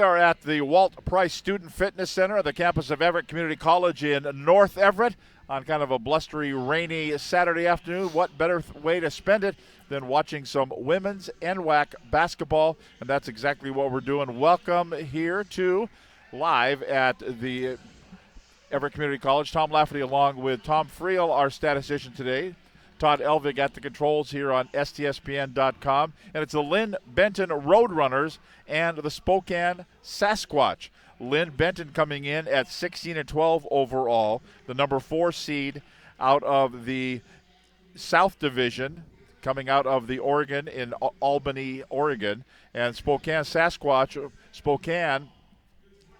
We are at the Walt Price Student Fitness Center at the campus of Everett Community College in North Everett on kind of a blustery, rainy Saturday afternoon. What better way to spend it than watching some women's NWAC basketball, and that's exactly what we're doing. Welcome here to live at the Everett Community College. Tom Lafferty along with Tom Friel, our statistician today. Todd Elvig at the controls here on STSPN.com. And it's the Linn-Benton Roadrunners and the Spokane Sasquatch. Linn-Benton coming in at 16-12 overall, the number 4 seed out of the South Division, coming out of the Oregon in Albany, Oregon. And Spokane Sasquatch, Spokane,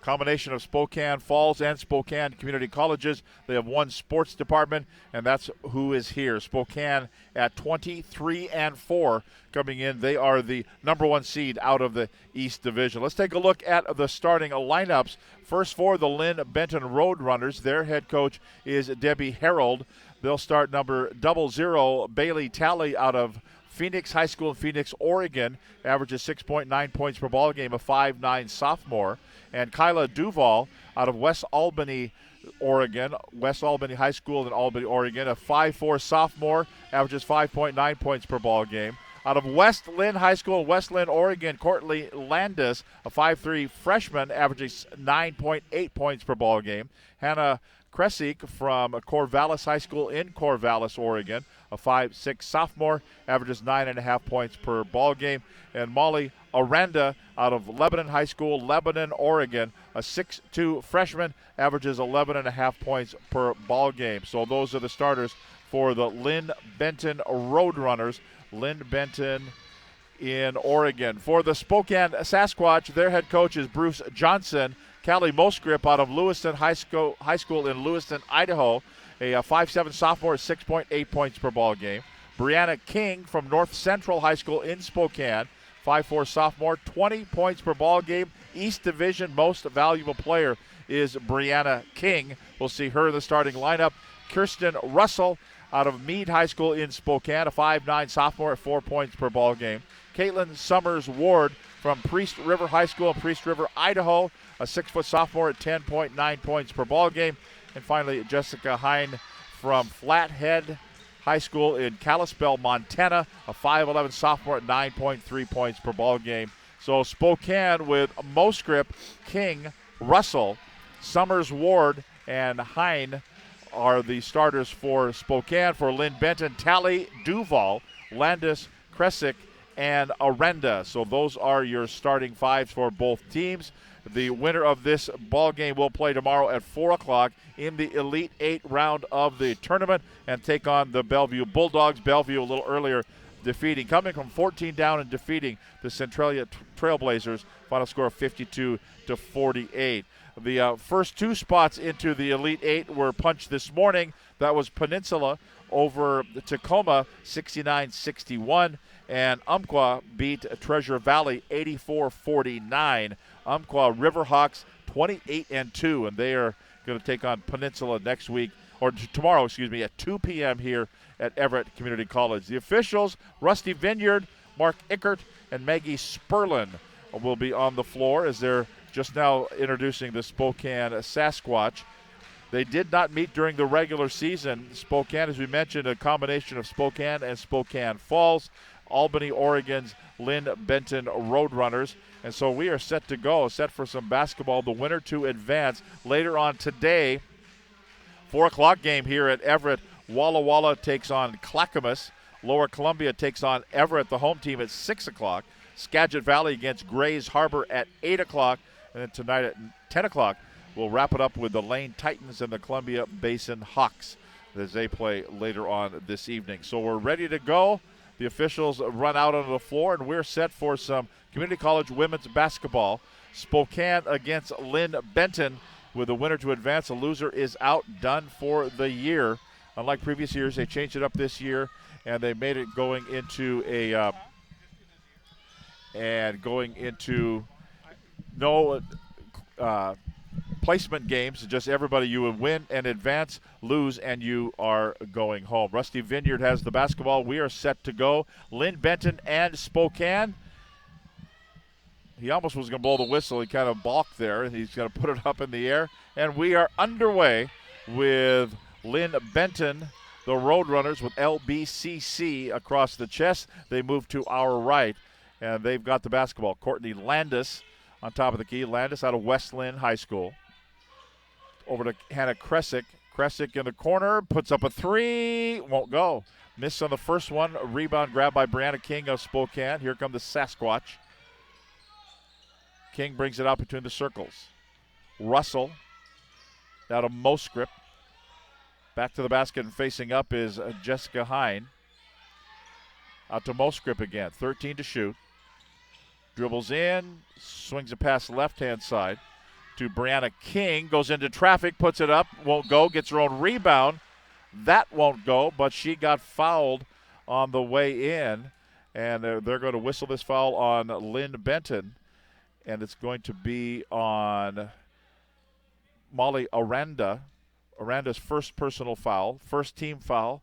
combination of Spokane Falls and Spokane Community Colleges. They have one sports department, and that's who is here. Spokane at 23-4 coming in. They are the number 1 seed out of the East Division. Let's take a look at the starting lineups. First for the Linn-Benton Roadrunners, their head coach is Debbie Harold. They'll start number 00, Bailey Talley out of Phoenix High School in Phoenix, Oregon, averages 6.9 points per ball game, a 5'9 sophomore. And Kyla Duval out of West Albany, Oregon, West Albany High School in Albany, Oregon, a 5'4 sophomore, averages 5.9 points per ball game. Out of West Linn High School in West Linn, Oregon, Courtney Landis, a 5'3 freshman, averages 9.8 points per ball game. Hannah Kresick from Corvallis High School in Corvallis, Oregon, a 5'6 sophomore, averages 9.5 points per ball game. And Molly Aranda out of Lebanon High School, Lebanon, Oregon, a 6'2 freshman, averages 11.5 points per ball game. So those are the starters for the Linn-Benton Roadrunners. Linn-Benton in Oregon. For the Spokane Sasquatch, their head coach is Bruce Johnson. Callie Mosgrip out of Lewiston High School in Lewiston, Idaho, a 5'7 sophomore, 6.8 points per ball game. Brianna King from North Central High School in Spokane, 5'4 sophomore, 20 points per ball game. East Division most valuable player is Brianna King. We'll see her in the starting lineup. Kirsten Russell out of Meade High School in Spokane, a 5'9 sophomore at 4 points per ball game. Caitlin Summers Ward from Priest River High School in Priest River, Idaho, a 6' sophomore at 10.9 points per ball game. And finally, Jessica Hine from Flathead High School in Kalispell, Montana, a 5'11 sophomore at 9.3 points per ball game. So Spokane with Mosgrip, King, Russell, Summers Ward, and Hine are the starters for Spokane. For Linn-Benton, Talley, Duval, Landis, Kresick, and Arenda. So those are your starting fives for both teams. The winner of this ball game will play tomorrow at 4 o'clock in the Elite 8 round of the tournament and take on the Bellevue Bulldogs. Bellevue a little earlier defeating, coming from 14 down and defeating the Centralia Trailblazers. Final score of 52-48. The first 2 spots into the Elite 8 were punched this morning. That was Peninsula over Tacoma, 69-61. And Umpqua beat Treasure Valley 84-49. Umpqua Riverhawks 28-2, and they are going to take on Peninsula next week, or tomorrow, at 2 p.m. here at Everett Community College. The officials, Rusty Vineyard, Mark Ickert, and Maggie Sperlin will be on the floor as they're just now introducing the Spokane Sasquatch. They did not meet during the regular season. Spokane, as we mentioned, a combination of Spokane and Spokane Falls. Albany, Oregon's Linn-Benton Roadrunners. And so we are set to go, set for some basketball. The winner to advance later on today. 4 o'clock game here at Everett. Walla Walla takes on Clackamas. Lower Columbia takes on Everett, the home team, at 6 o'clock. Skagit Valley against Grays Harbor at 8 o'clock. And then tonight at 10 o'clock, we'll wrap it up with the Lane Titans and the Columbia Basin Hawks as they play later on this evening. So we're ready to go. The officials run out onto the floor, and we're set for some community college women's basketball. Spokane against Linn-Benton with the winner to advance. The loser is out, done for the year. Unlike previous years, they changed it up this year, and they made it going into no placement games. Just everybody, you would win and advance, lose, and you are going home. Rusty Vineyard has the basketball. We are set to go. Linn-Benton and Spokane. He almost was going to blow the whistle. He kind of balked there, and he's going to put it up in the air. And we are underway with Linn-Benton, the Roadrunners, with LBCC across the chest. They move to our right, and they've got the basketball. Courtney Landis on top of the key. Landis out of West Linn High School. Over to Hannah Kresick. Kresick in the corner, puts up a three, won't go. Missed on the first one. A rebound grab by Brianna King of Spokane. Here come the Sasquatch. King brings it out between the circles. Russell out of Moscrip. Back to the basket and facing up is Jessica Hine. Out to Moscrip again. 13 to shoot. Dribbles in, swings it past left-hand side to Brianna King. Goes into traffic, puts it up, won't go, gets her own rebound. That won't go, but she got fouled on the way in. And they're going to whistle this foul on Linn-Benton. And it's going to be on Molly Aranda. Aranda's first personal foul, first team foul,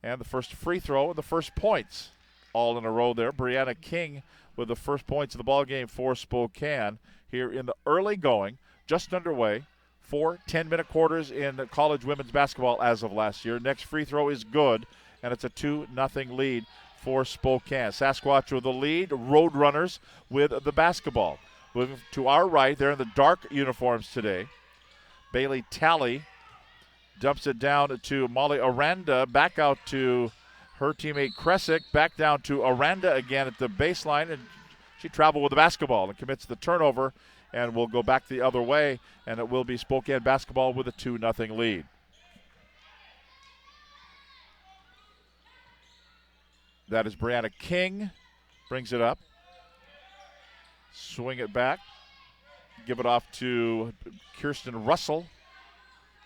and the first free throw and the first points all in a row there. Brianna King with the first points of the ball game for Spokane here in the early going, just underway. 4 10-minute quarters in college women's basketball as of last year. Next free throw is good, and it's a 2-0 lead for Spokane. Sasquatch with the lead, Roadrunners with the basketball. Moving to our right, they're in the dark uniforms today. Bailey Talley dumps it down to Molly Aranda, back out to her teammate Kresick, back down to Aranda again at the baseline, and she traveled with the basketball and commits the turnover, and will go back the other way, and it will be Spokane basketball with a 2-0 lead. That is Brianna King, brings it up. Swing it back. Give it off to Kirsten Russell.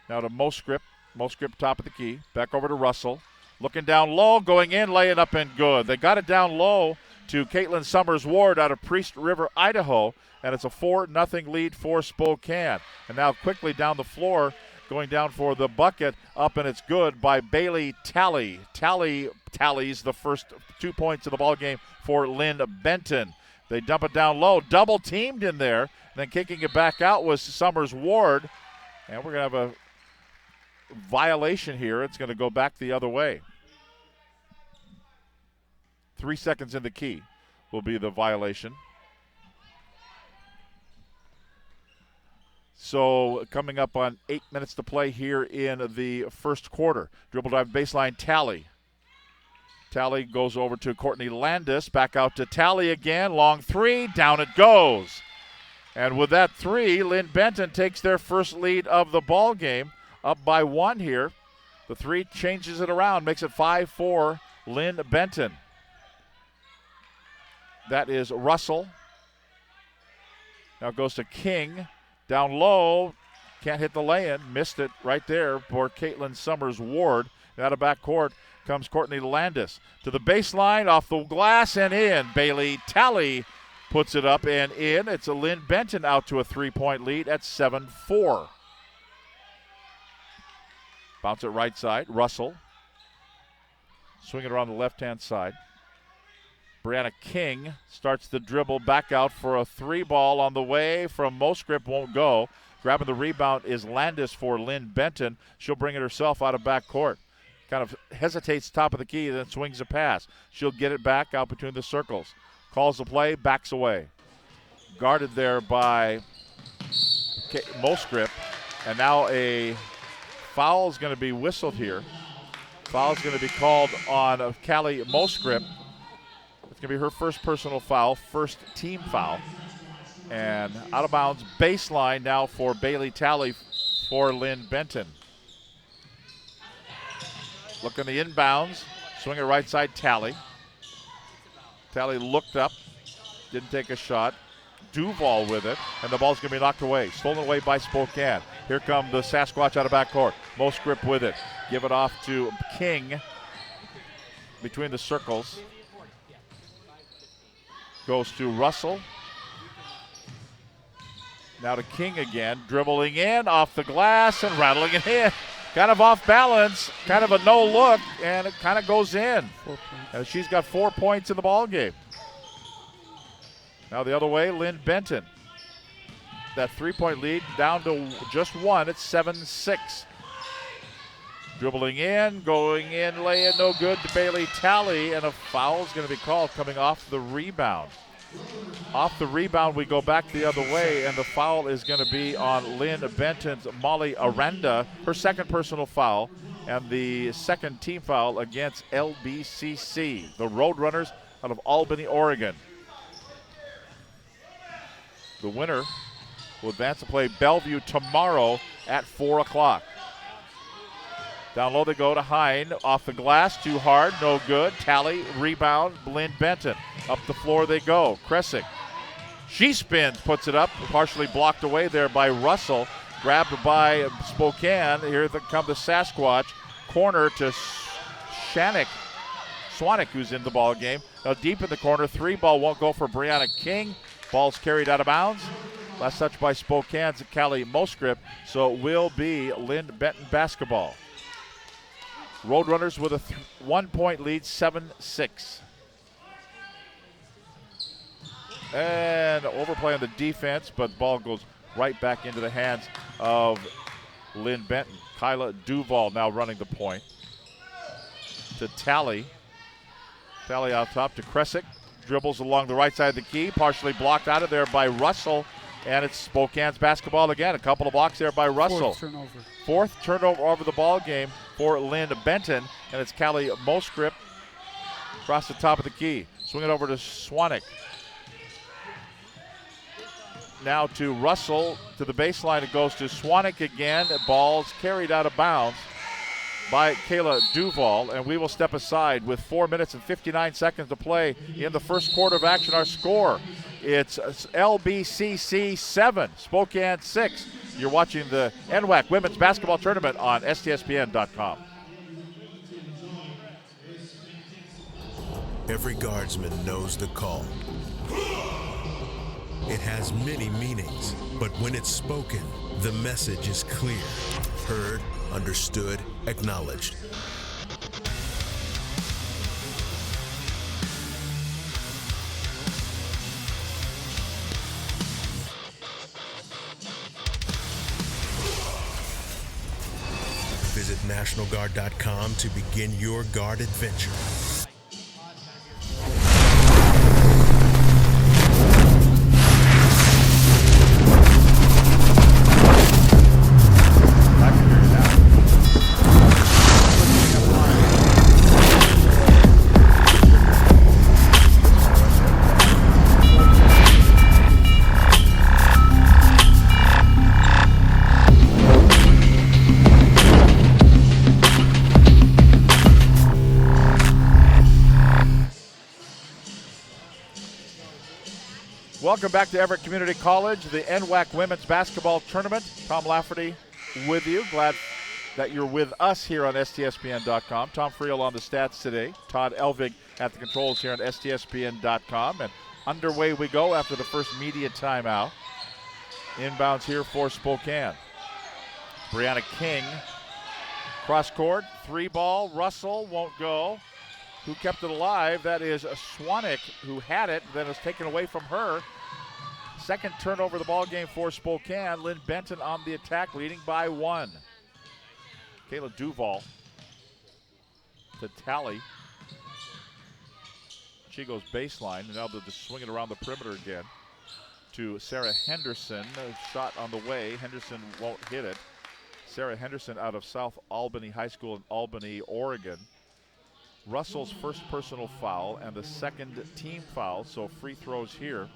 Now to Moscrip. Moscrip top of the key. Back over to Russell. Looking down low, going in, laying up and good. They got it down low to Caitlin Summers-Ward out of Priest River, Idaho. And it's a 4-0 lead for Spokane. And now quickly down the floor, going down for the bucket, up and it's good by Bailey Talley. Talley tallies the first 2 points of the ball game for Linn-Benton. They dump it down low, double teamed in there. Then kicking it back out was Summers-Ward. And we're going to have a violation here. It's going to go back the other way. 3 seconds in the key will be the violation. So coming up on 8 minutes to play here in the first quarter. Dribble drive baseline, Talley. Talley goes over to Courtney Landis. Back out to Talley again. Long three. Down it goes. And with that three, Linn-Benton takes their first lead of the ball game. Up by 1 here. The three changes it around. Makes it 5-4 Linn-Benton. That is Russell. Now goes to King. Down low. Can't hit the lay-in. Missed it right there for Caitlin Summers-Ward. Out of backcourt comes Courtney Landis. To the baseline, off the glass and in. Bailey Talley puts it up and in. It's a Linn-Benton out to a 3-point lead at 7-4. Bounce it right side. Russell. Swing it around the left-hand side. Brianna King starts the dribble back out for a 3-ball on the way from Moscrip, won't go. Grabbing the rebound is Landis for Linn-Benton. She'll bring it herself out of backcourt. Kind of hesitates top of the key, then swings a pass. She'll get it back out between the circles. Calls the play, backs away. Guarded there by Moscrip. And now a foul is going to be whistled here. Foul is going to be called on Callie Moscrip. It's going to be her first personal foul, first team foul. And out of bounds, baseline now for Bailey Talley for Linn-Benton. Looking the inbounds, swing it right side, Talley. Talley looked up, didn't take a shot. Duval with it, and the ball's going to be knocked away. Stolen away by Spokane. Here come the Sasquatch out of backcourt. Moscrip with it. Give it off to King between the circles. Goes to Russell. Now to King again, dribbling in off the glass and rattling it in. Kind of off balance, kind of a no look, and it kind of goes in. And she's got 4 points in the ball game. Now the other way, Linn-Benton. That 3-point lead down to just one. It's 7-6. Dribbling in, going in, laying no good to Bailey Talley, and a foul is going to be called coming off the rebound. Off the rebound, we go back the other way, and the foul is going to be on Linn-Benton's Molly Aranda, her second personal foul, and the second team foul against LBCC, the Roadrunners out of Albany, Oregon. The winner will advance to play Bellevue tomorrow at 4 o'clock. Down low they go to Hine. Off the glass, too hard, no good. Talley, rebound, Linn-Benton. Up the floor they go. Kresick. She spins, puts it up, partially blocked away there by Russell. Grabbed by Spokane. Here come the Sasquatch. Corner to Swanwick, who's in the ball game. Now deep in the corner, 3 ball won't go for Brianna King. Ball's carried out of bounds. Last touch by Spokane's Callie Moscrip, so it will be Linn-Benton basketball. Roadrunners with a 1-point lead, 7-6. And overplay on the defense, but the ball goes right back into the hands of Linn-Benton. Kyla Duval now running the point. To Talley. Talley out top to Kresick. Dribbles along the right side of the key, partially blocked out of there by Russell. And it's Spokane's basketball again. A couple of blocks there by Russell. Fourth turnover over the ball game for Linn-Benton. And it's Callie Moscrip across the top of the key. Swing it over to Swanwick. Now to Russell, to the baseline. It goes to Swanwick again. The ball's carried out of bounds by Kayla Duval, and we will step aside with 4 minutes and 59 seconds to play in the first quarter of action. Our score, it's LBCC 7, Spokane 6. You're watching the NWAC Women's Basketball Tournament on STSPN.com. Every guardsman knows the call. It has many meanings, but when it's spoken, the message is clear. Heard, understood, acknowledged. Visit NationalGuard.com to begin your guard adventure. Welcome back to Everett Community College, the NWAC Women's Basketball Tournament. Tom Lafferty with you. Glad that you're with us here on STSPN.com. Tom Friel on the stats today. Todd Elvig at the controls here on STSPN.com. And underway we go after the first media timeout. Inbounds here for Spokane. Brianna King, cross court, 3-ball. Russell won't go. Who kept it alive? That is Swanwick, who had it, then was taken away from her. Second turnover of the ball game for Spokane. Linn-Benton on the attack, leading by 1. Kayla Duval to Talley. She goes baseline, and now they'll just swing it around the perimeter again to Sarah Henderson. A shot on the way. Henderson won't hit it. Sarah Henderson out of South Albany High School in Albany, Oregon. Russell's first personal foul and the second team foul, so free throws here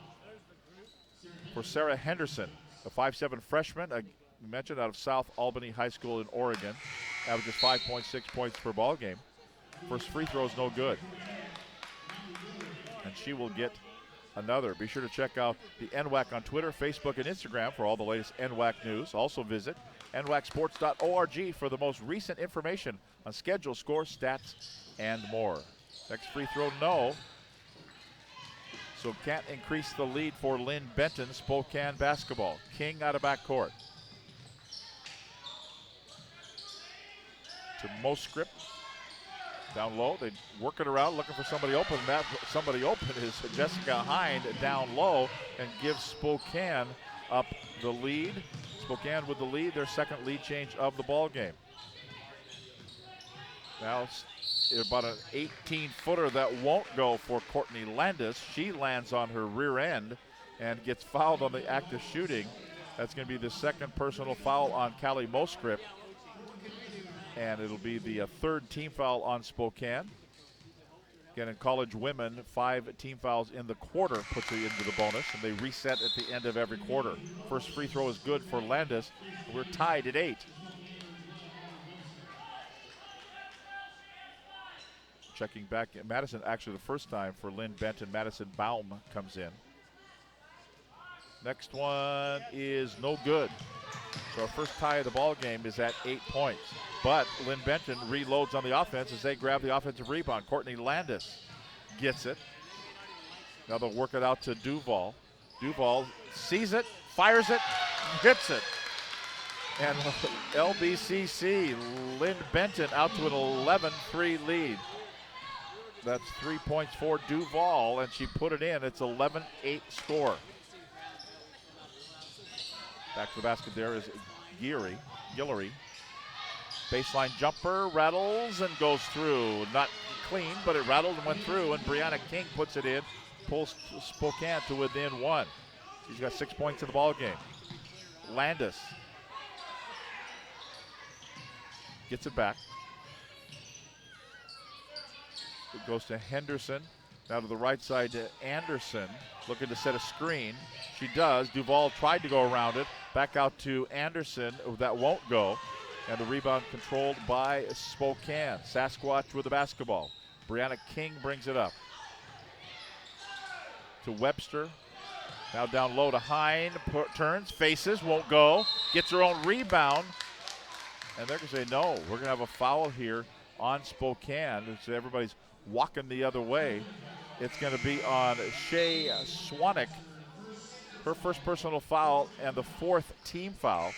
for Sarah Henderson, a 5'7" freshman, mentioned out of South Albany High School in Oregon, averages 5.6 points per ball game. First free throw is no good. And she will get another. Be sure to check out the NWAC on Twitter, Facebook, and Instagram for all the latest NWAC news. Also visit nwacsports.org for the most recent information on schedule, score, stats, and more. Next free throw, no. So can't increase the lead for Linn-Benton, Spokane basketball. King out of backcourt. To Moscrip. Down low, they work it around, looking for somebody open. That somebody open is Jessica Hind down low and gives Spokane up the lead. Spokane with the lead, their second lead change of the ball game. Now it's about an 18-footer that won't go for Courtney Landis. She lands on her rear end and gets fouled on the act of shooting. That's going to be the second personal foul on Callie Moskrip. And it'll be the third team foul on Spokane. Again, in college women, 5 team fouls in the quarter puts you into the bonus, and they reset at the end of every quarter. First free throw is good for Landis. We're tied at 8. Checking back, Madison actually the first time for Linn-Benton. Madison Baum comes in. Next one is no good. So our first tie of the ball game is at 8 points. But Linn-Benton reloads on the offense as they grab the offensive rebound. Courtney Landis gets it. Now they'll work it out to Duval. Duval sees it, fires it, hits it. And LBCC, Linn-Benton out to an 11-3 lead. That's 3 points for Duval, and she put it in. It's 11-8 score. Back to the basket there is Guillory. Baseline jumper, rattles and goes through. Not clean, but it rattled and went through, and Brianna King puts it in, pulls Spokane to within 1. She's got 6 points in the ball game. Landis gets it back. It goes to Henderson. Now to the right side to Anderson, looking to set a screen. She does. Duval tried to go around it. Back out to Anderson. That won't go. And the rebound controlled by Spokane. Sasquatch with the basketball. Brianna King brings it up. To Webster. Now down low to Hind. Turns, faces, won't go. Gets her own rebound. And they're going to say, no, we're going to have a foul here on Spokane. So everybody's walking the other way. It's going to be on Shea Swanwick. Her first personal foul and the 4th team foul.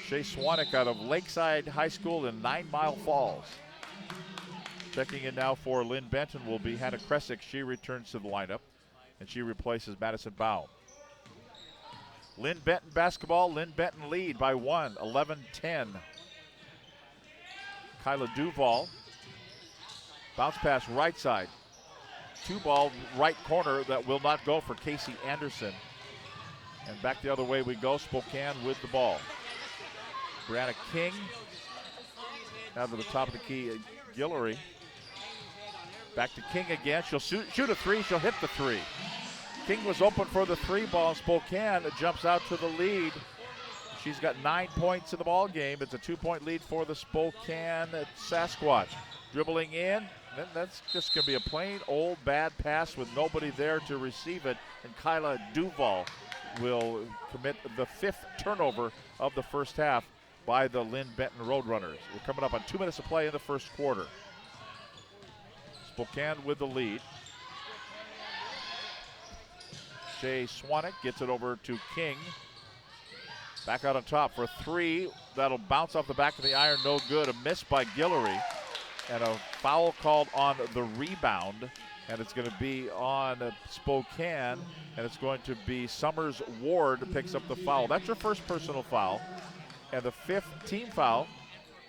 Shea Swanwick out of Lakeside High School in 9 Mile Falls. Checking in now for Linn-Benton will be Hannah Kresick. She returns to the lineup, and she replaces Madison Baum. Linn-Benton basketball. Linn-Benton lead by 1, 11-10. Kyla Duval. Bounce pass right side. 2-ball right corner that will not go for Casey Anderson. And back the other way we go. Spokane with the ball. Brianna King. Now to the top of the key, Guillory. Back to King again. She'll shoot a 3. She'll hit the 3. King was open for the 3-ball. Spokane jumps out to the lead. She's got 9 points in the ball game. It's a 2-point lead for the Spokane Sasquatch. Dribbling in. Then that's just going to be a plain old bad pass with nobody there to receive it. And Kyla Duval will commit the 5th turnover of the first half by the Linn-Benton Roadrunners. We're coming up on 2 minutes of play in the first quarter. Spokane with the lead. Shea Swanwick gets it over to King. Back out on top for 3. That'll bounce off the back of the iron. No good. A miss by Guillory. And a foul called on the rebound. And it's going to be on Spokane. And it's going to be Summers Ward picks up the foul. That's your first personal foul. And the 5th team foul.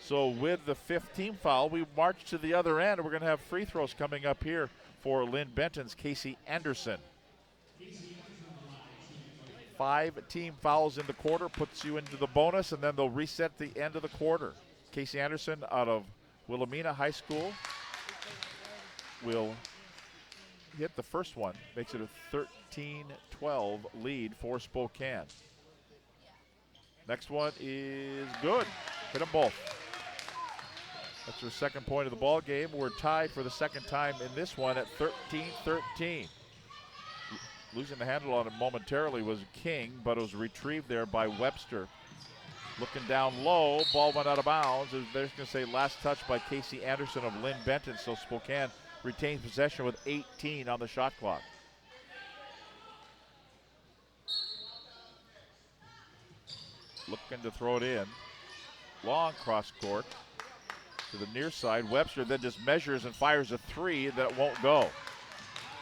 So with the 5th team foul, we march to the other end. We're going to have free throws coming up here for Linn-Benton's Casey Anderson. 5 team fouls in the quarter puts you into the bonus, and then they'll reset the end of the quarter. Casey Anderson out of Wilhelmina High School will hit the first one. Makes it a 13-12 lead for Spokane. Next one is good. Hit them both. That's their second point of the ball game. We're tied for the second time in this one at 13-13. Losing the handle on it momentarily was King, but it was retrieved there by Webster. Looking down low, ball went out of bounds. They're going to say last touch by Casey Anderson of Linn-Benton, so Spokane retains possession with 18 on the shot clock. Looking to throw it in. Long cross court. to the near side. Webster then just measures and fires a three that won't go.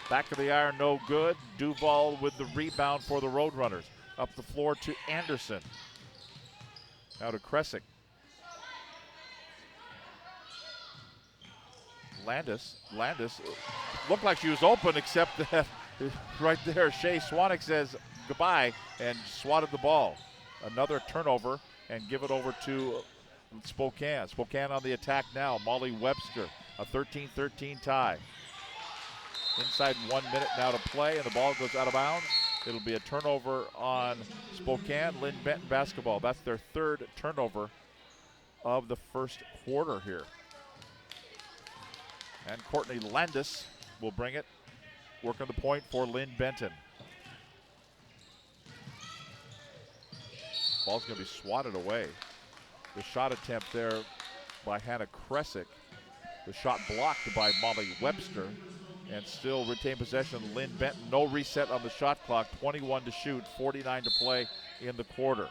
Back of the iron, no good. Duval with the rebound for the Roadrunners. Up the floor to Anderson. Now to Kresick. Landis looked like she was open, except that right there, Shea Swanwick says goodbye and swatted the ball. Another turnover and give it over to Spokane. Spokane on the attack now. Molly Webster, a 13-13 tie. Inside 1 minute now to play, and the ball goes out of bounds. It'll be a turnover on Spokane. Linn-Benton basketball. That's their third turnover of the first quarter here. And Courtney Landis will bring it, working the point for Linn-Benton. Ball's going to be swatted away. The shot attempt there by Hannah Kresick. The shot blocked by Molly Webster. And still retain possession. Linn-Benton, no reset on the shot clock. 21 to shoot, 49 to play in the quarter.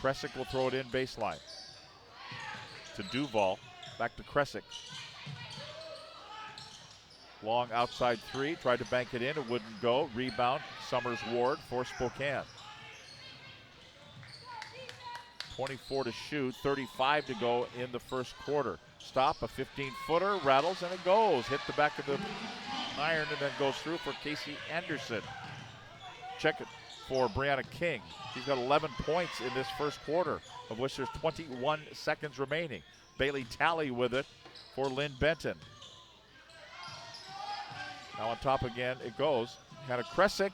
Kresick will throw it in baseline. To Duval, back to Kresick. Long outside three, tried to bank it in, it wouldn't go. Rebound, Summers Ward for Spokane. 24 to shoot, 35 to go in the first quarter. Stop, a 15-footer, rattles, and it goes. Hit the back of the iron and then goes through for Casey Anderson. Check it for Brianna King. She's got 11 points in this first quarter, of which there's 21 seconds remaining. Bailey Talley with it for Linn-Benton. Now on top again, it goes. Hannah Kresick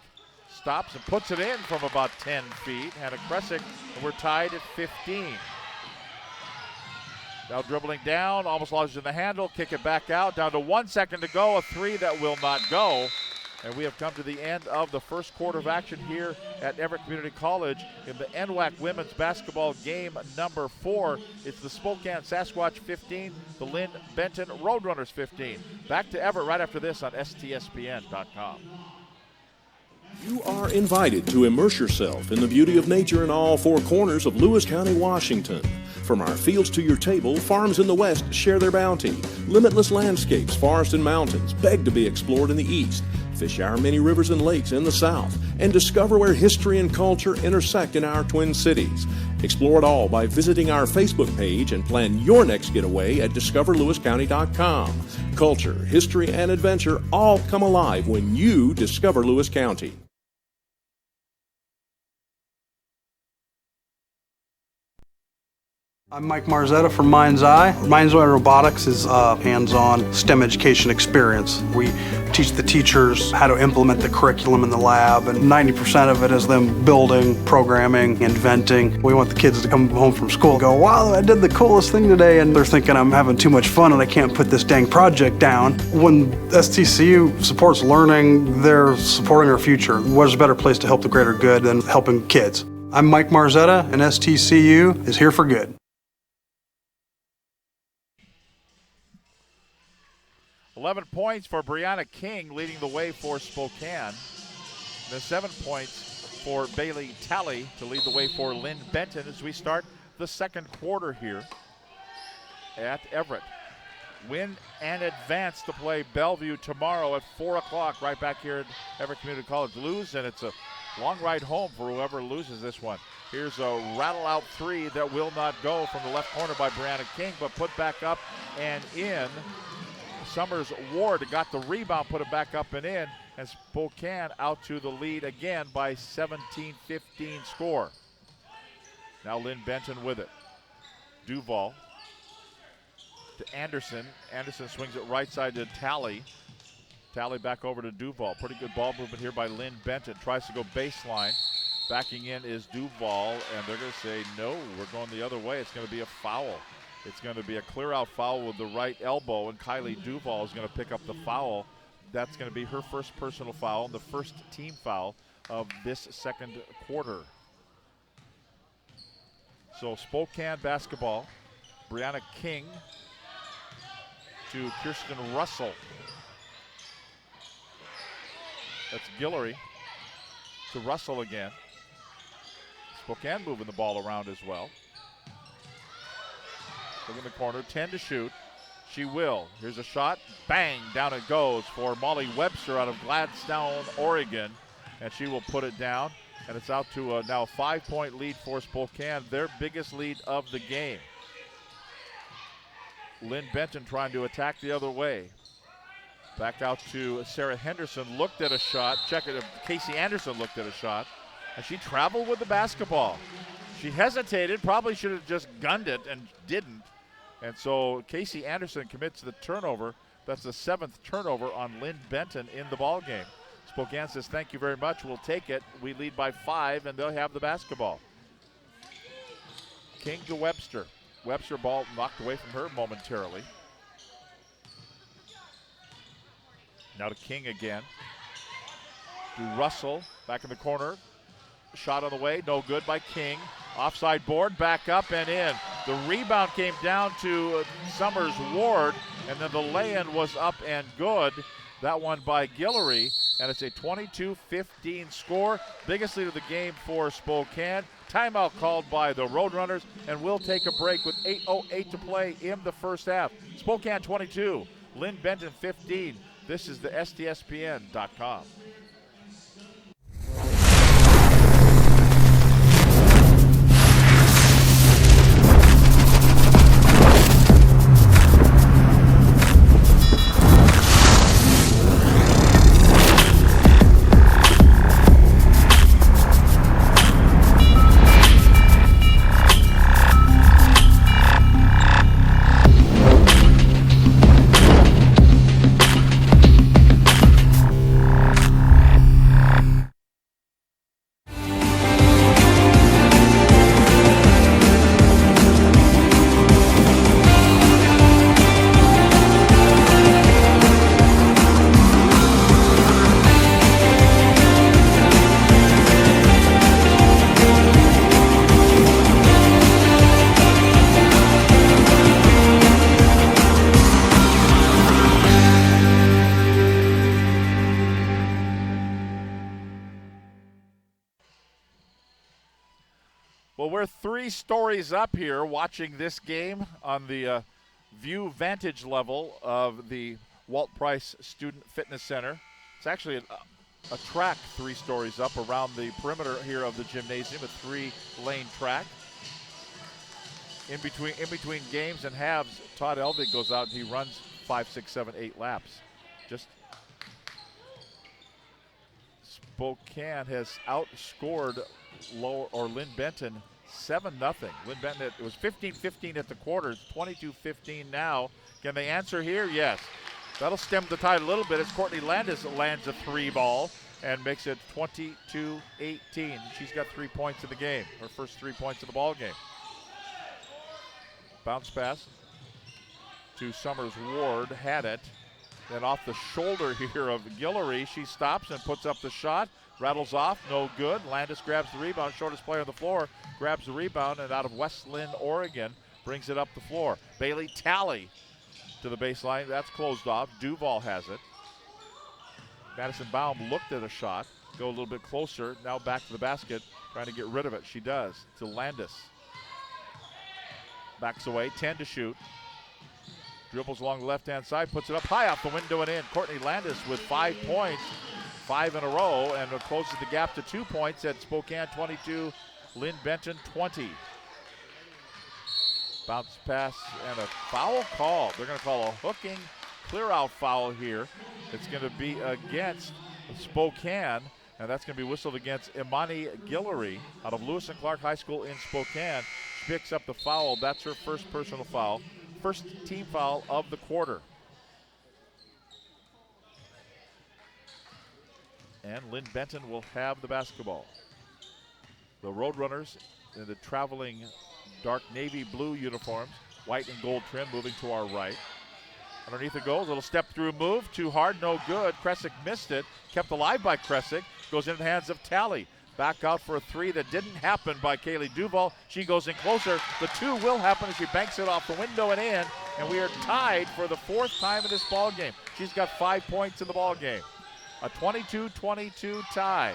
stops and puts it in from about 10 feet. Hannah Kresick, and we're tied at 15. Now dribbling down, almost lodges in the handle, kick it back out, down to 1 second to go, a three that will not go. And we have come to the end of the first quarter of action here at Everett Community College in the NWAC women's basketball game number 4. It's the Spokane Sasquatch 15, the Linn-Benton Roadrunners 15. Back to Everett right after this on STSPN.com. You are invited to immerse yourself in the beauty of nature in all four corners of Lewis County, Washington. From our fields to your table, farms in the west share their bounty. Limitless landscapes, forests and mountains beg to be explored in the east. Fish our many rivers and lakes in the south, and discover where history and culture intersect in our twin cities. Explore it all by visiting our Facebook page and plan your next getaway at discoverlewiscounty.com. Culture, history, and adventure all come alive when you discover Lewis County. I'm Mike Marzetta from Mind's Eye. Mind's Eye Robotics is a hands-on STEM education experience. We teach the teachers how to implement the curriculum in the lab, and 90% of it is them building, programming, inventing. We want the kids to come home from school and go, wow, I did the coolest thing today, and they're thinking I'm having too much fun and I can't put this dang project down. When STCU supports learning, they're supporting our future. What's a better place to help the greater good than helping kids? I'm Mike Marzetta, and STCU is here for good. 11 points for Brianna King, leading the way for Spokane. The 7 points for Bailey Talley to lead the way for Linn-Benton as we start the second quarter here at Everett. Win and advance to play Bellevue tomorrow at 4 o'clock right back here at Everett Community College. Lose, and it's a long ride home for whoever loses this one. Here's a rattle-out three that will not go from the left corner by Brianna King, but put back up and in. Summers Ward got the rebound, put it back up and in, and Spokane out to the lead again by 17-15 score. Now Linn-Benton with it. Duval to Anderson. Anderson swings it right side to Talley. Talley back over to Duval. Pretty good ball movement here by Linn-Benton. Tries to go baseline. Backing in is Duval, and they're going to say, no, we're going the other way. It's going to be a foul. It's going to be a clear-out foul with the right elbow, and Kylie Duval is going to pick up the foul. That's going to be her first personal foul and the first team foul of this second quarter. So Spokane basketball, Brianna King to Kirsten Russell. That's Guillory to Russell again. Spokane moving the ball around as well. Look in the corner, 10 to shoot. She will. Here's a shot. Bang, down it goes for Molly Webster out of Gladstone, Oregon. And she will put it down. And it's out to now a 5-point lead for Spokane, their biggest lead of the game. Linn-Benton trying to attack the other way. Back out to Sarah Henderson, looked at a shot. Check it if Casey Anderson looked at a shot. And she traveled with the basketball. She hesitated, probably should have just gunned it and didn't. And so Casey Anderson commits the turnover. That's the 7th turnover on Linn-Benton in the ball game. Spokane says, thank you very much, we'll take it. We lead by 5, and they'll have the basketball. King to Webster. Webster ball knocked away from her momentarily. Now to King again. To Russell, back in the corner. Shot on the way, no good by King. Offside board, back up and in. The rebound came down to Summers Ward, and then the lay-in was up and good. That one by Guillory, and it's a 22-15 score. Biggest lead of the game for Spokane. Timeout called by the Roadrunners, and we'll take a break with 8:08 to play in the first half. Spokane 22, Linn-Benton 15. This is the STSPN.com. Well, we're 3 stories up here watching this game on the view vantage level of the Walt Price Student Fitness Center. It's actually a track 3 stories up around the perimeter here of the gymnasium, a 3-lane track. In between games and halves, Todd Elvig goes out and he runs 5, 6, 7, 8 laps. Just Spokane has outscored Linn-Benton 7-0. Linn-Benton, it was 15-15 at the quarters, 22-15 now. Can they answer here? Yes. That'll stem the tide a little bit as Courtney Landis lands a 3 ball and makes it 22-18. She's got 3 points in the game, her first 3 points of the ball game. Bounce pass to Summers Ward, had it. Then off the shoulder here of Guillory, she stops and puts up the shot. Rattles off, no good. Landis grabs the rebound, shortest player on the floor, grabs the rebound, and out of West Linn, Oregon, brings it up the floor. Bailey Talley to the baseline, that's closed off. Duval has it. Madison Baum looked at a shot, go a little bit closer, now back to the basket, trying to get rid of it. She does, to Landis. Backs away, 10 to shoot. Dribbles along the left-hand side, puts it up high off the window and in. Courtney Landis with 5 points, 5 in a row, and it closes the gap to 2 points at Spokane 22, Linn-Benton 20. Bounce pass and a foul call. They're going to call a hooking clear-out foul here. It's going to be against Spokane, and that's going to be whistled against Imani Guillory out of Lewis and Clark High School in Spokane. She picks up the foul. That's her first personal foul. First team foul of the quarter. And Linn-Benton will have the basketball. The Roadrunners in the traveling dark navy blue uniforms, white and gold trim, moving to our right. Underneath the goal, little step through move, too hard, no good. Kresick missed it, kept alive by Kresick, goes into the hands of Talley. Back out for a 3 that didn't happen by Kaylee Duval. She goes in closer. The 2 will happen as she banks it off the window and in, and we are tied for the 4th time in this ball game. She's got 5 points in the ball game. A 22-22 tie.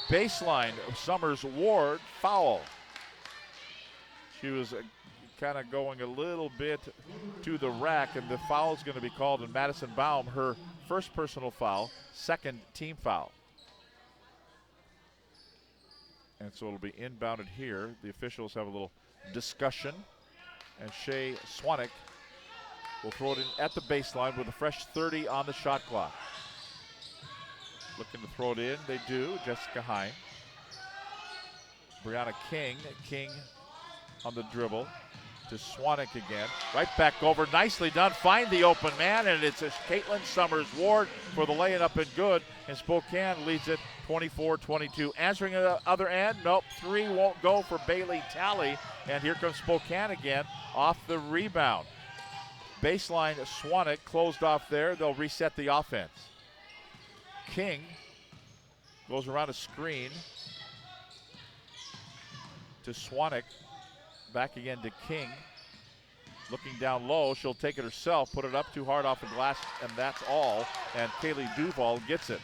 Baseline of Summers Ward, foul. She was kind of going a little bit to the rack, and the foul is going to be called on Madison Baum, her first personal foul, second team foul. And so it'll be inbounded here. The officials have a little discussion, and Shay Swanek will throw it in at the baseline with a fresh 30 on the shot clock. Looking to throw it in, they do. Jessica Hine. Brianna King on the dribble to Swanek again. Right back over, nicely done. Find the open man, and it's Caitlin Summers-Ward for the laying up and good. And Spokane leads it 24-22. Answering the other end, nope, three won't go for Bailey Talley. And here comes Spokane again off the rebound. Baseline Swanek closed off there. They'll reset the offense. King goes around a screen to Swanek. Back again to King. Looking down low, she'll take it herself, put it up too hard off the glass, and that's all. And Kaylee Duval gets it.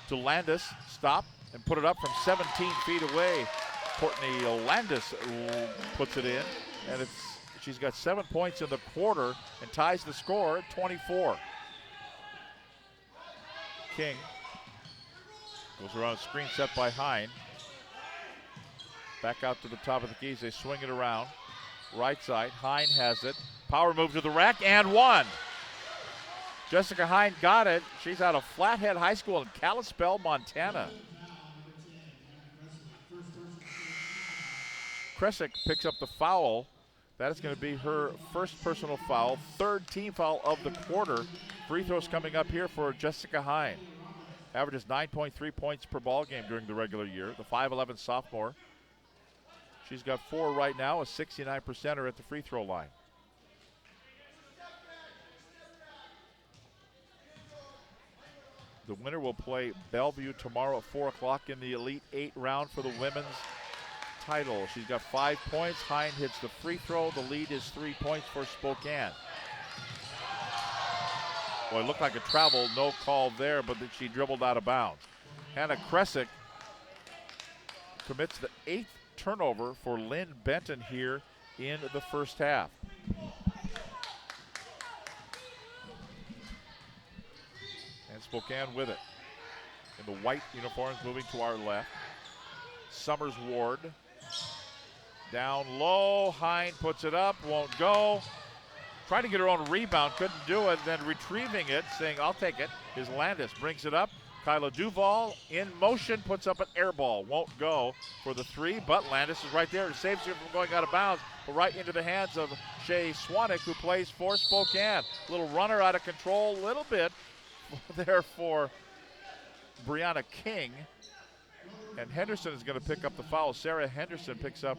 To Landis, stop, and put it up from 17 feet away. Courtney Landis puts it in, and she's got 7 points in the quarter and ties the score at 24. King goes around a screen set by Hine. Back out to the top of the keys, they swing it around. Right side, Hine has it. Power move to the rack and one. Jessica Hine got it. She's out of Flathead High School in Kalispell, Montana. Kresick picks up the foul. That is going to be her first personal foul, third team foul of the quarter. Free throws coming up here for Jessica Hine. Averages 9.3 points per ball game during the regular year. The 5'11 sophomore. She's got 4 right now, a 69%er at the free throw line. The winner will play Bellevue tomorrow at 4 o'clock in the Elite 8 round for the women's title. She's got 5 points. Hine hits the free throw. The lead is 3 points for Spokane. Well, it looked like a travel, no call there, but she dribbled out of bounds. Hannah Kresick commits the 8th turnover for Linn-Benton here in the first half. And Spokane with it. In the white uniforms moving to our left. Summers-Ward. Down low, Hine puts it up, won't go. Trying to get her own rebound, couldn't do it. Then retrieving it, saying, I'll take it, is Landis. Brings it up. Kyla Duval in motion, puts up an air ball. Won't go for the 3, but Landis is right there and saves her from going out of bounds, but right into the hands of Shay Swanek, who plays for Spokane. Little runner out of control, a little bit there for Brianna King. And Henderson is going to pick up the foul. Sarah Henderson picks up,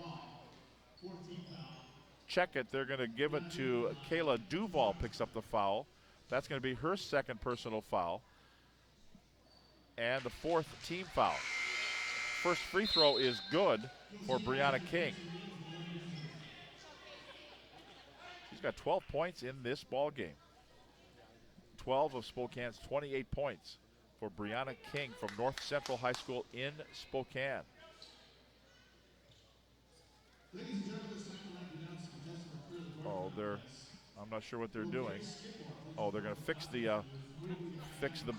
check it. They're going to give it to Kayla Duval, picks up the foul. That's going to be her second personal foul. And the 4th team foul. First free throw is good for Brianna King. She's got 12 points in this ball game. 12 of Spokane's 28 points for Brianna King from North Central High School in Spokane. Oh, I'm not sure what they're doing. Oh, they're going to fix the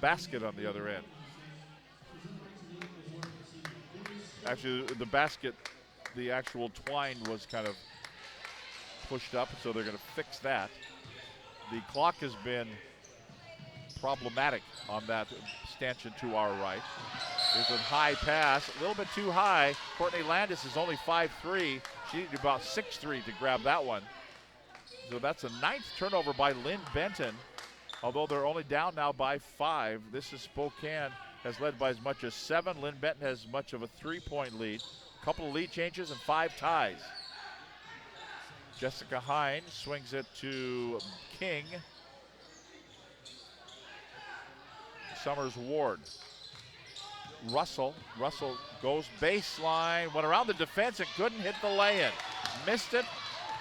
basket on the other end. Actually, the basket, the actual twine was kind of pushed up, so they're going to fix that. The clock has been problematic on that stanchion to our right. There's a high pass, a little bit too high. Courtney Landis is only 5'3". She needed about 6'3" to grab that one. So that's a 9th turnover by Linn-Benton. Although they're only down now by 5. This is Spokane has led by as much as 7. Linn-Benton has much of a 3-point lead. A couple of lead changes and 5 ties. Jessica Hine swings it to King. Summers-Ward. Russell goes baseline, went around the defense and couldn't hit the lay-in. Missed it,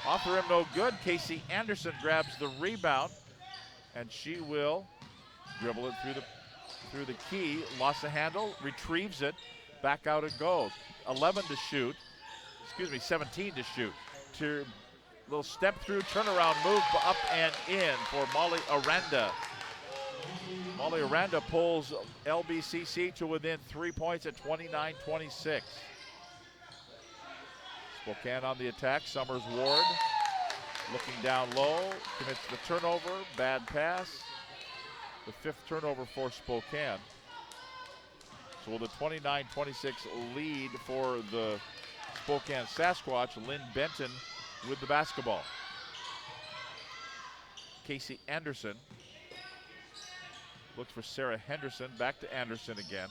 off the rim no good. Casey Anderson grabs the rebound, and she will dribble it through the key, lost the handle, retrieves it, back out it goes. 17 to shoot. Little step through turnaround move up and in for Molly Aranda. Molly Aranda pulls LBCC to within 3 points at 29-26. Spokane on the attack. Summers Ward looking down low, commits the turnover, bad pass. The 5th turnover for Spokane. So with a 29-26 lead for the Spokane Sasquatch, Linn-Benton with the basketball. Casey Anderson looks for Sarah Henderson, back to Anderson again.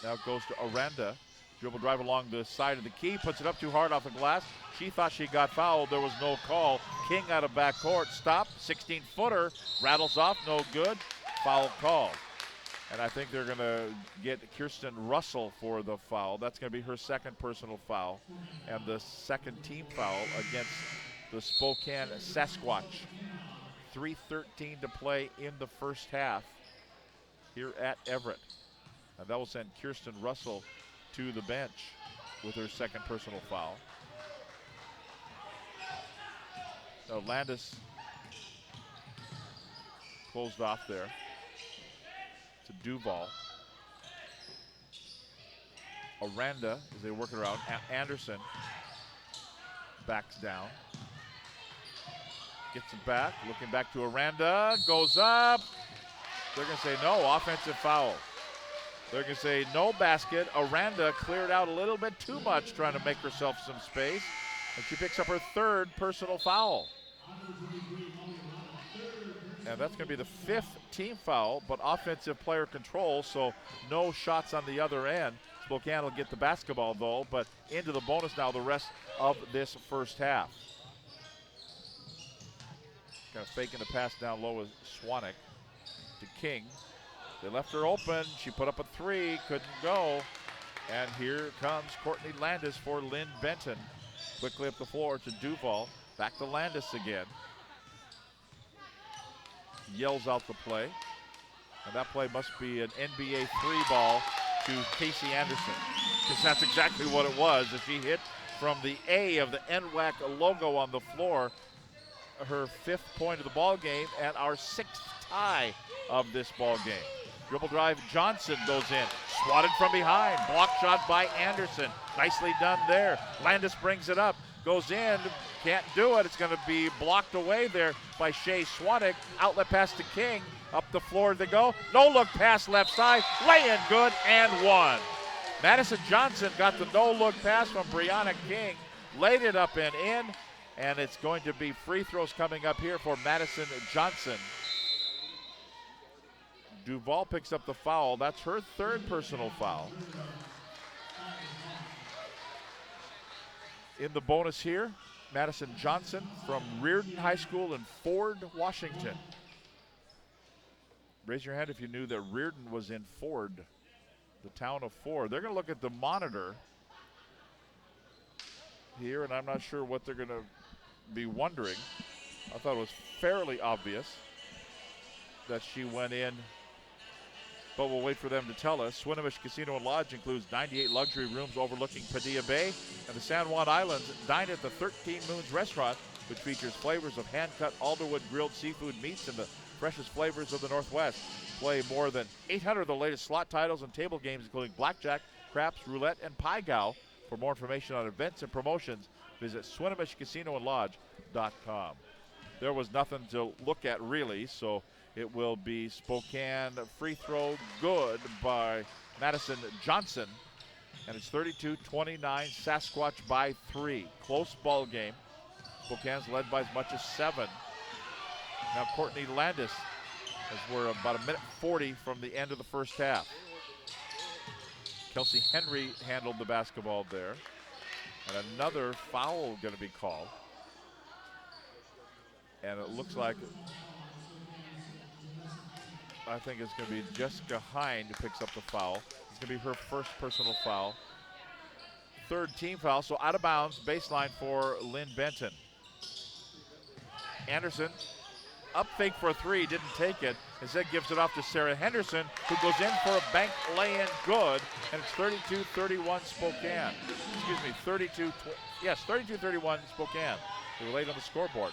Now it goes to Aranda. Dribble drive along the side of the key, puts it up too hard off the glass. She thought she got fouled, there was no call. King out of backcourt, stop, 16-footer, rattles off, no good, foul call. And I think they're gonna get Kirsten Russell for the foul. That's gonna be her 2nd personal foul and the 2nd team foul against the Spokane Sasquatch. 3:13 to play in the first half here at Everett. And that will send Kirsten Russell to the bench with her 2nd personal foul. Now Landis closed off there to Duval. Aranda, as they work it around, Anderson backs down. Gets it back, looking back to Aranda, goes up. They're gonna say no, offensive foul. They're gonna say no basket. Aranda cleared out a little bit too much trying to make herself some space, and she picks up her 3rd personal foul. And that's gonna be the 5th team foul, but offensive player control, so no shots on the other end. Spokane will get the basketball though, but into the bonus now the rest of this first half. Kind of faking the pass down low with Swanek to King. They left her open, she put up a 3, couldn't go. And here comes Courtney Landis for Linn-Benton. Quickly up the floor to Duval, back to Landis again. Yells out the play. And that play must be an NBA 3 ball to Casey Anderson, because that's exactly what it was. As she hit from the A of the NWAC logo on the floor, her 5th point of the ball game and our 6th tie of this ball game. Dribble drive, Johnson goes in, swatted from behind, block shot by Anderson. Nicely done there. Landis brings it up, goes in, can't do it. It's going to be blocked away there by Shea Swanek. Outlet pass to King. Up the floor they go. No look pass left side. Lay in good and 1. Madison Johnson got the no look pass from Brianna King. Laid it up and in. And it's going to be free throws coming up here for Madison Johnson. Duval picks up the foul. That's her 3rd personal foul. In the bonus here, Madison Johnson from Reardon High School in Ford, Washington. Raise your hand if you knew that Reardon was in Ford, the town of Ford. They're going to look at the monitor here, and I'm not sure what they're going to be wondering. I thought it was fairly obvious that she went in, but we'll wait for them to tell us. Swinomish Casino and Lodge includes 98 luxury rooms overlooking Padilla Bay and the San Juan Islands. Dine at the 13 Moons restaurant, which features flavors of hand-cut Alderwood grilled seafood meats and the freshest flavors of the Northwest. Play more than 800 of the latest slot titles and table games, including blackjack, craps, roulette, and pie gow. For more information on events and promotions, visit SwinomishCasinoandLodge.com. There was nothing to look at really, so it will be Spokane free throw good by Madison Johnson. And it's 32-29, Sasquatch by 3. Close ball game. Spokane's led by as much as 7. Now Courtney Landis, as we're about a minute 40 from the end of the first half. Kelsey Henry handled the basketball there. And another foul going to be called. And it looks like, I think it's going to be Jessica Hind who picks up the foul. It's going to be her 1st personal foul. 3rd team foul, so out of bounds, baseline for Linn-Benton. Anderson, up fake for a 3, didn't take it. Instead gives it off to Sarah Henderson, who goes in for a bank lay-in good, and it's 32-31 Spokane. Excuse me, 32-31 Spokane. They were late on the scoreboard.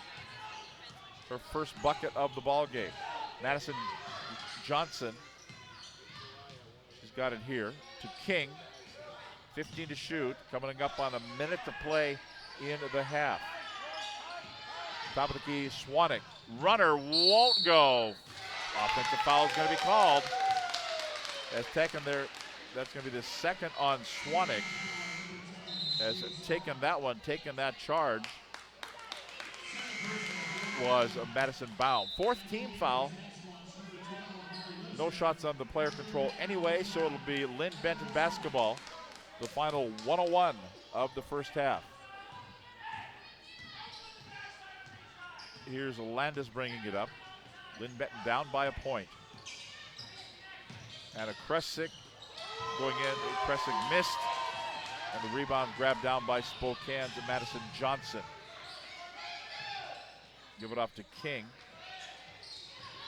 Her first bucket of the ball game. Madison Johnson, she's got it here to King. 15 to shoot, coming up on a minute to play in the half. Top of the key, Swanwick. Runner won't go. Offensive foul is going to be called. Has taken their, that's going to be the second on Swanwick. Has taken that one, taken that charge. Was Madison Baum. Fourth team foul. No shots on the player control anyway, so it'll be Linn-Benton basketball. The final 101 of the first half. Here's Landis bringing it up. Linn-Benton down by a point. And a Kresick going in. Kresick missed. And the rebound grabbed down by Spokane's Madison Johnson. Give it off to King.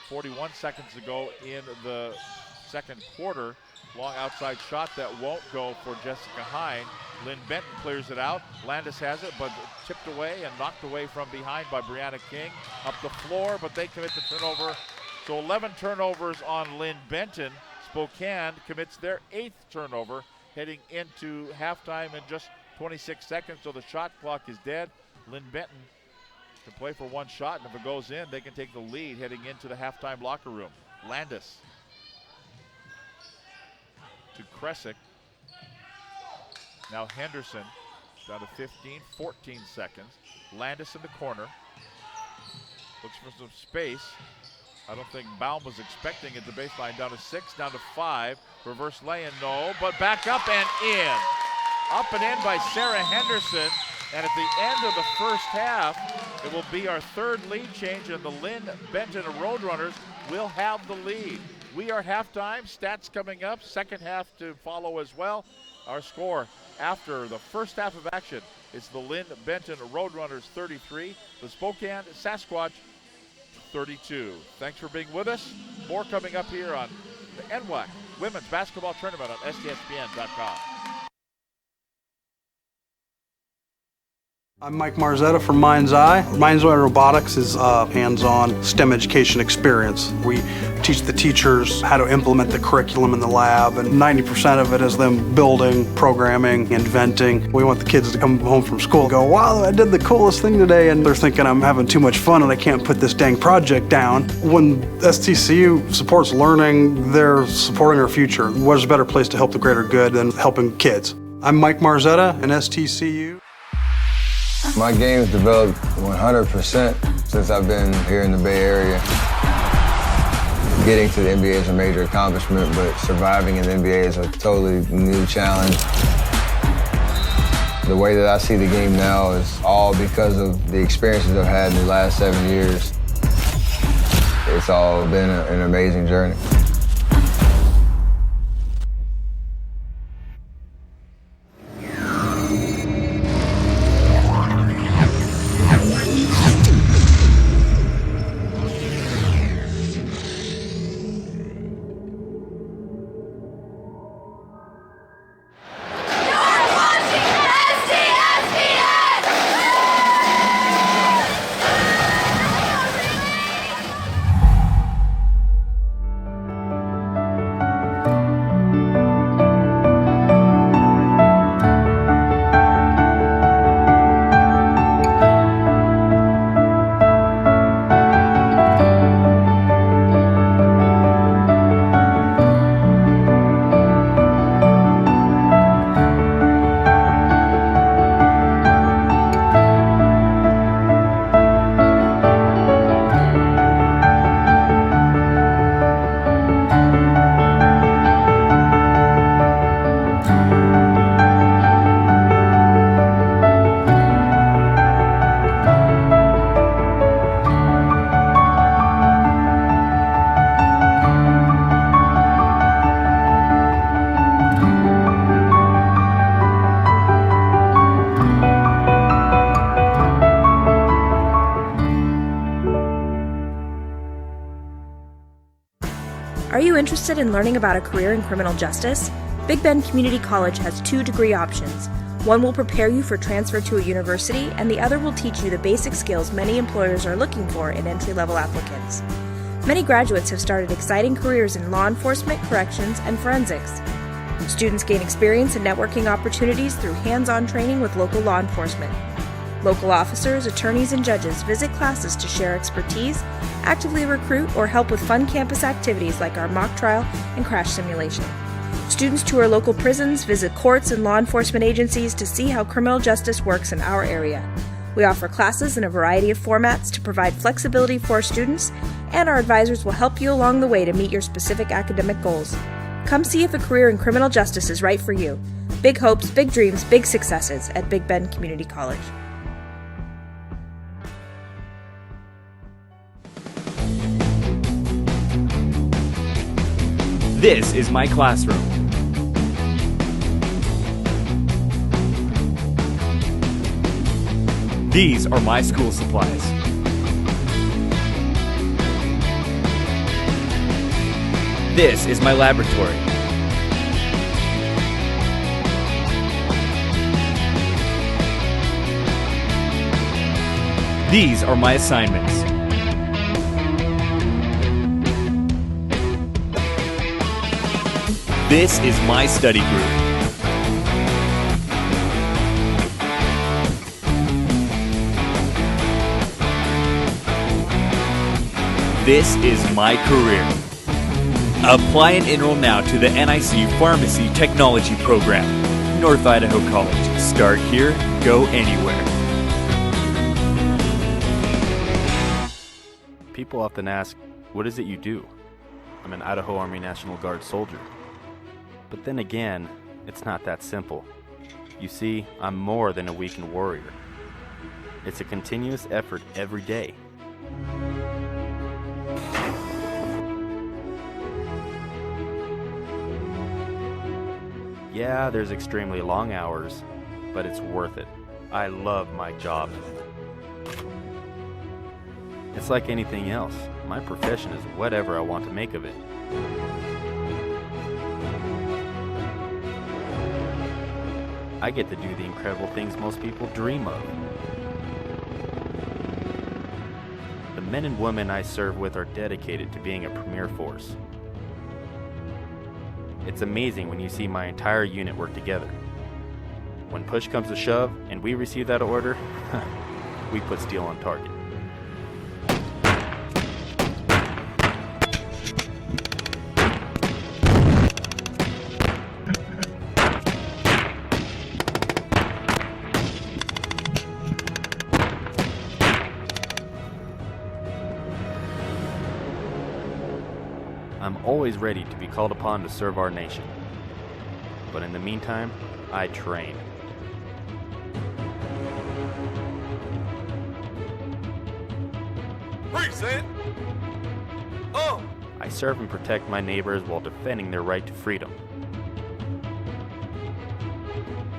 41 seconds to go in the second quarter. Long outside shot that won't go for Jessica Hine. Linn-Benton clears it out. Landis has it, but tipped away and knocked away from behind by Brianna King. Up the floor, but they commit the turnover. So 11 turnovers on Linn-Benton. Spokane commits their 8th turnover, heading into halftime in just 26 seconds. So the shot clock is dead. Linn-Benton can play for one shot, and if it goes in, they can take the lead heading into the halftime locker room. Landis to Kresick. Now Henderson down to 15, 14 seconds. Landis in the corner. Looks for some space. I don't think Baum was expecting it. The baseline down to 6, down to 5. Reverse lay-in, no, but back up and in. Up and in by Sarah Henderson. And at the end of the first half, it will be our third lead change, and the Linn-Benton Roadrunners will have the lead. We are halftime. Stats coming up. Second half to follow as well. Our score after the first half of action is the Linn-Benton Roadrunners 33, the Spokane Sasquatch 32. Thanks for being with us. More coming up here on the NWAC Women's Basketball Tournament on STSPN.com. I'm Mike Marzetta from Mind's Eye. Mind's Eye Robotics is a hands-on STEM education experience. We teach the teachers how to implement the curriculum in the lab, and 90% of it is them building, programming, inventing. We want the kids to come home from school and go, wow, I did the coolest thing today, and they're thinking I'm having too much fun and I can't put this dang project down. When STCU supports learning, they're supporting our future. What is a better place to help the greater good than helping kids? I'm Mike Marzetta in STCU. My game's developed 100% since I've been here in the Bay Area. Getting to the NBA is a major accomplishment, but surviving in the NBA is a totally new challenge. The way that I see the game now is all because of the experiences I've had in the last 7 years. It's all been an amazing journey. Are you interested in learning about a career in criminal justice? Big Bend Community College has 2 degree options. One will prepare you for transfer to a university, and the other will teach you the basic skills many employers are looking for in entry-level applicants. Many graduates have started exciting careers in law enforcement, corrections, and forensics. Students gain experience and networking opportunities through hands-on training with local law enforcement. Local officers, attorneys, and judges visit classes to share expertise, actively recruit, or help with fun campus activities like our mock trial and crash simulation. Students tour local prisons, visit courts and law enforcement agencies to see how criminal justice works in our area. We offer classes in a variety of formats to provide flexibility for our students, and our advisors will help you along the way to meet your specific academic goals. Come see if a career in criminal justice is right for you. Big hopes, big dreams, big successes at Big Bend Community College. This is my classroom. These are my school supplies. This is my laboratory. These are my assignments. This is my study group. This is my career. Apply and enroll now to the NIC Pharmacy Technology Program. North Idaho College. Start here, go anywhere. People often ask, what is it you do? I'm an Idaho Army National Guard soldier. But then again, it's not that simple. You see, I'm more than a weekend warrior. It's a continuous effort every day. Yeah, there's extremely long hours, but it's worth it. I love my job. It's like anything else. My profession is whatever I want to make of it. I get to do the incredible things most people dream of. The men and women I serve with are dedicated to being a premier force. It's amazing when you see my entire unit work together. When push comes to shove and we receive that order, we put steel on target. I'm always ready to be called upon to serve our nation. But in the meantime, I train. Present. Oh. I serve and protect my neighbors while defending their right to freedom.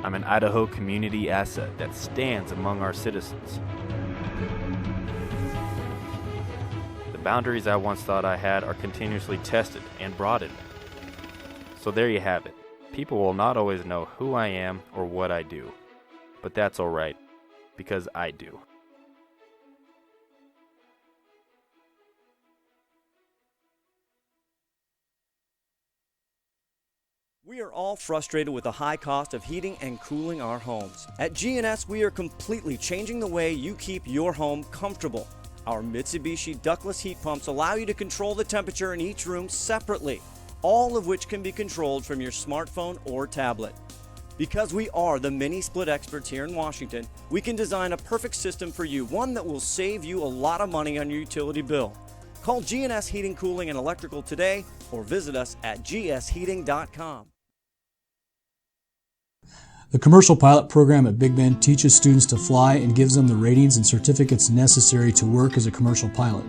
I'm an Idaho community asset that stands among our citizens. The boundaries I once thought I had are continuously tested and broadened. So there you have it. People will not always know who I am or what I do. But that's alright, because I do. We are all frustrated with the high cost of heating and cooling our homes. At GNS, we are completely changing the way you keep your home comfortable. Our Mitsubishi ductless heat pumps allow you to control the temperature in each room separately, all of which can be controlled from your smartphone or tablet. Because we are the mini split experts here in Washington, we can design a perfect system for you, one that will save you a lot of money on your utility bill. Call GNS Heating, Cooling, and Electrical today or visit us at gsheating.com. The commercial pilot program at Big Bend teaches students to fly and gives them the ratings and certificates necessary to work as a commercial pilot.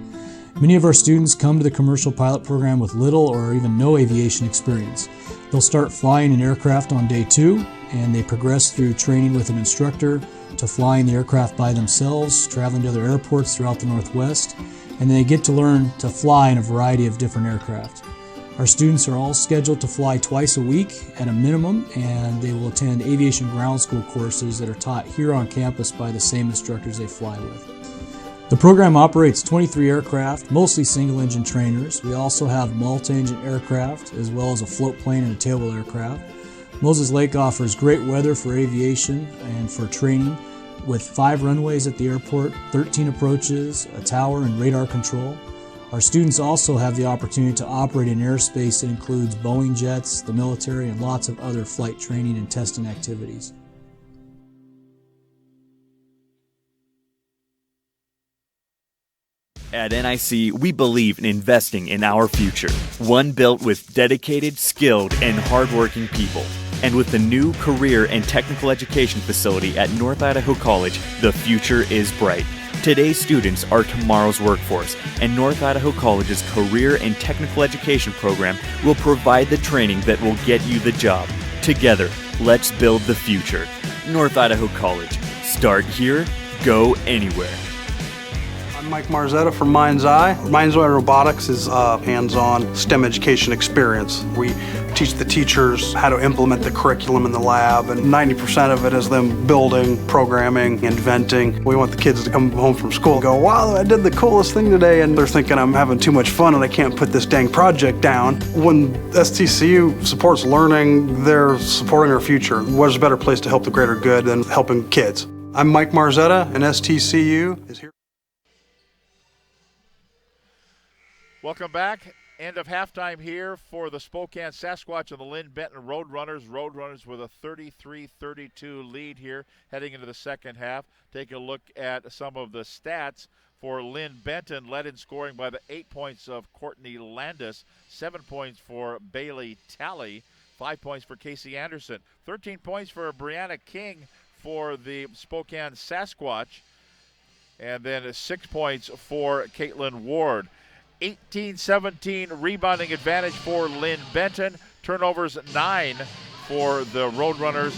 Many of our students come to the commercial pilot program with little or even no aviation experience. They'll start flying an aircraft on day 2, and they progress through training with an instructor to flying the aircraft by themselves, traveling to other airports throughout the Northwest, and they get to learn to fly in a variety of different aircraft. Our students are all scheduled to fly twice a week at a minimum, and they will attend aviation ground school courses that are taught here on campus by the same instructors they fly with. The program operates 23 aircraft, mostly single-engine trainers. We also have multi-engine aircraft, as well as a float plane and a tailwheel aircraft. Moses Lake offers great weather for aviation and for training, with 5 runways at the airport, 13 approaches, a tower, and radar control. Our students also have the opportunity to operate in airspace that includes Boeing jets, the military, and lots of other flight training and testing activities. At NIC, we believe in investing in our future, one built with dedicated, skilled, and hardworking people. And with the new career and technical education facility at North Idaho College, the future is bright. Today's students are tomorrow's workforce, and North Idaho College's career and technical education program will provide the training that will get you the job. Together, let's build the future. North Idaho College. Start here, go anywhere. I'm Mike Marzetta from Mind's Eye. Mind's Eye Robotics is a hands-on STEM education experience. We teach the teachers how to implement the curriculum in the lab, and 90% of it is them building, programming, inventing. We want the kids to come home from school and go, wow, I did the coolest thing today, and they're thinking I'm having too much fun and I can't put this dang project down. When STCU supports learning, they're supporting our future. What's a better place to help the greater good than helping kids? I'm Mike Marzetta, and STCU is here. Welcome back. End of halftime here for the Spokane Sasquatch and the Linn-Benton Roadrunners. Roadrunners with a 33-32 lead here heading into the second half. Take a look at some of the stats for Linn-Benton, led in scoring by the 8 points of Courtney Landis, 7 points for Bailey Talley, 5 points for Casey Anderson, 13 points for Brianna King for the Spokane Sasquatch, and then 6 points for Caitlin Ward. 18-17 rebounding advantage for Linn-Benton. Turnovers 9 for the Roadrunners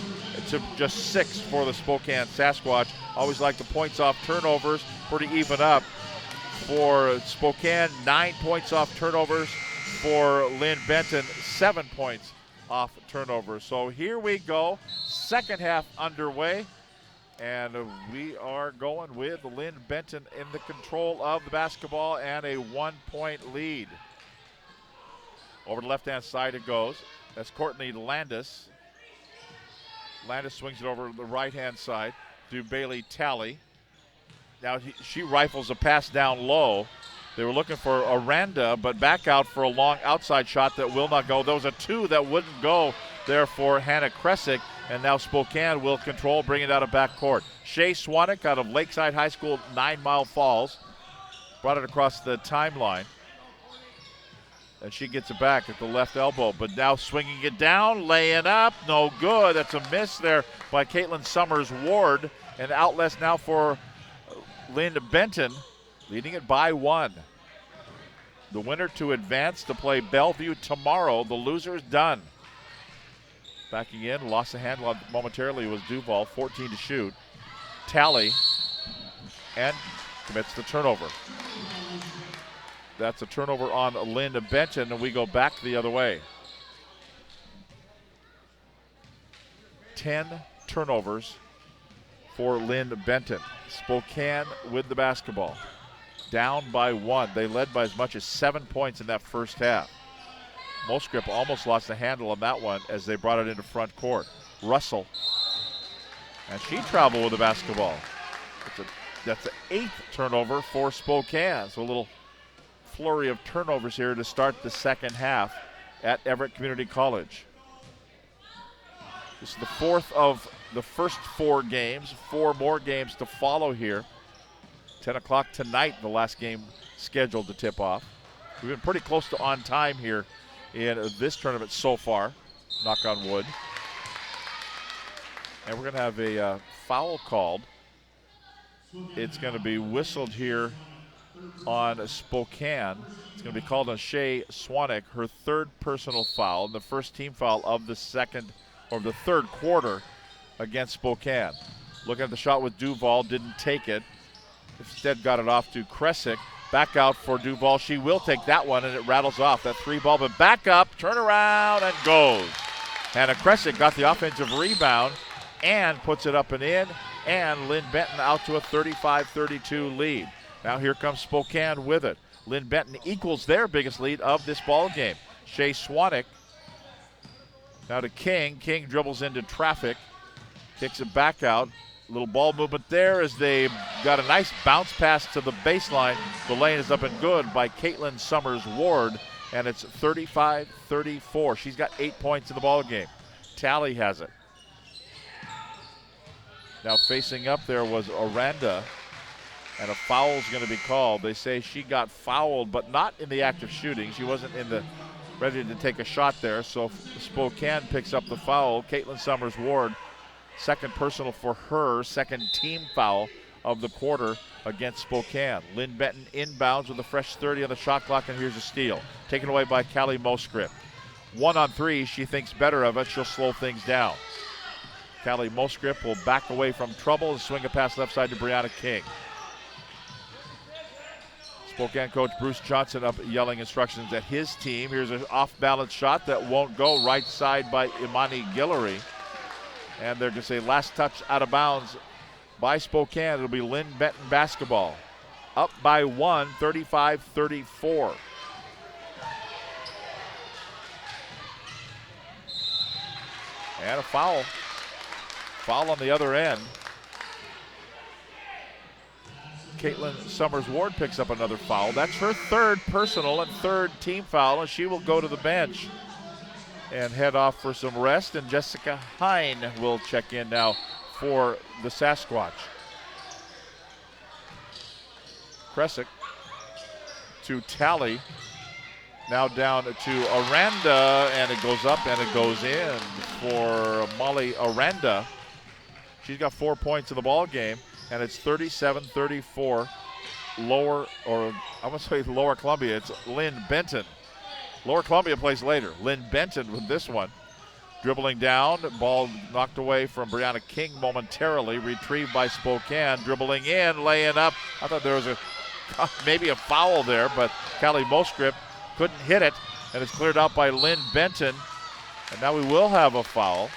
to just 6 for the Spokane Sasquatch. Always like the points off turnovers, pretty even up for Spokane. 9 points off turnovers for Linn-Benton, 7 points off turnovers. So here we go, second half underway. And we are going with Linn-Benton in the control of the basketball and a 1-point lead. Over the left-hand side it goes. That's Courtney Landis. Landis swings it over to the right-hand side to Bailey Talley. Now she rifles a pass down low. They were looking for Aranda, but back out for a long outside shot that will not go. There was a 2 that wouldn't go there for Hannah Kresick, and now Spokane will control, bring it out of backcourt. Shay Swanwick out of Lakeside High School, 9 Mile Falls, brought it across the timeline. And she gets it back at the left elbow, but now swinging it down, laying up, no good. That's a miss there by Caitlin Summers Ward, and outlets now for Linn-Benton, leading it by 1. The winner to advance to play Bellevue tomorrow. The loser's done. Backing in, lost the handle momentarily was Duval, 14 to shoot. Talley, and commits the turnover. That's a turnover on Linn-Benton, and we go back the other way. 10 turnovers for Linn-Benton. Spokane with the basketball. Down by 1. They led by as much as 7 points in that first half. Mosgrip almost lost the handle on that one as they brought it into front court. Russell, and she traveled with the basketball. That's the 8th turnover for Spokane. So a little flurry of turnovers here to start the second half at Everett Community College. This is the 4th of the first 4 games. 4 more games to follow here. 10 o'clock tonight, the last game scheduled to tip off. We've been pretty close to on time here in this tournament so far, knock on wood. And we're going to have a foul called. It's going to be whistled here on Spokane. It's going to be called on Shay Swanwick, her 3rd personal foul, and the first team foul of the third quarter against Spokane. Looking at the shot with Duval, didn't take it. Instead got it off to Kresick. Back out for Duval. She will take that one, and it rattles off. That 3-ball, but back up, turn around, and goes. Hannah Kresick got the offensive rebound and puts it up and in, and Linn-Benton out to a 35-32 lead. Now here comes Spokane with it. Linn-Benton equals their biggest lead of this ball game. Shea Swanwick now to King. King dribbles into traffic, kicks it back out. Little ball movement there as they got a nice bounce pass to the baseline. The lane is up and good by Caitlin Summers-Ward, and it's 35-34. She's got 8 points in the ball game. Tally has it. Now facing up there was Aranda, and a foul is going to be called. They say she got fouled, but not in the act of shooting. She wasn't ready to take a shot there, so Spokane picks up the foul. Caitlin Summers-Ward, second personal for her, second team foul of the quarter against Spokane. Linn-Benton inbounds with a fresh 30 on the shot clock, and here's a steal. Taken away by Callie Mosgrip. 1-on-3, she thinks better of it. She'll slow things down. Callie Mosgrip will back away from trouble and swing a pass left side to Brianna King. Spokane coach Bruce Johnson up yelling instructions at his team. Here's an off-balance shot that won't go, right side by Imani Guillory. And they're going to say last touch out of bounds by Spokane. It'll be Linn-Benton basketball. Up by 1, 35-34. And a foul. Foul on the other end. Caitlin Summers-Ward picks up another foul. That's her third personal and third team foul, and she will go to the bench and head off for some rest. And Jessica Hine will check in now for the Sasquatch. Kresick to Tally. Now down to Aranda, and it goes up and it goes in for Molly Aranda. She's got 4 points in the ball game, and it's 37-34. Lower Columbia. It's Linn-Benton. Lower Columbia plays later. Linn-Benton with this one. Dribbling down, ball knocked away from Brianna King momentarily, retrieved by Spokane. Dribbling in, laying up. I thought there was maybe a foul there, but Callie Mosgrip couldn't hit it, and it's cleared out by Linn-Benton. And now we will have a foul.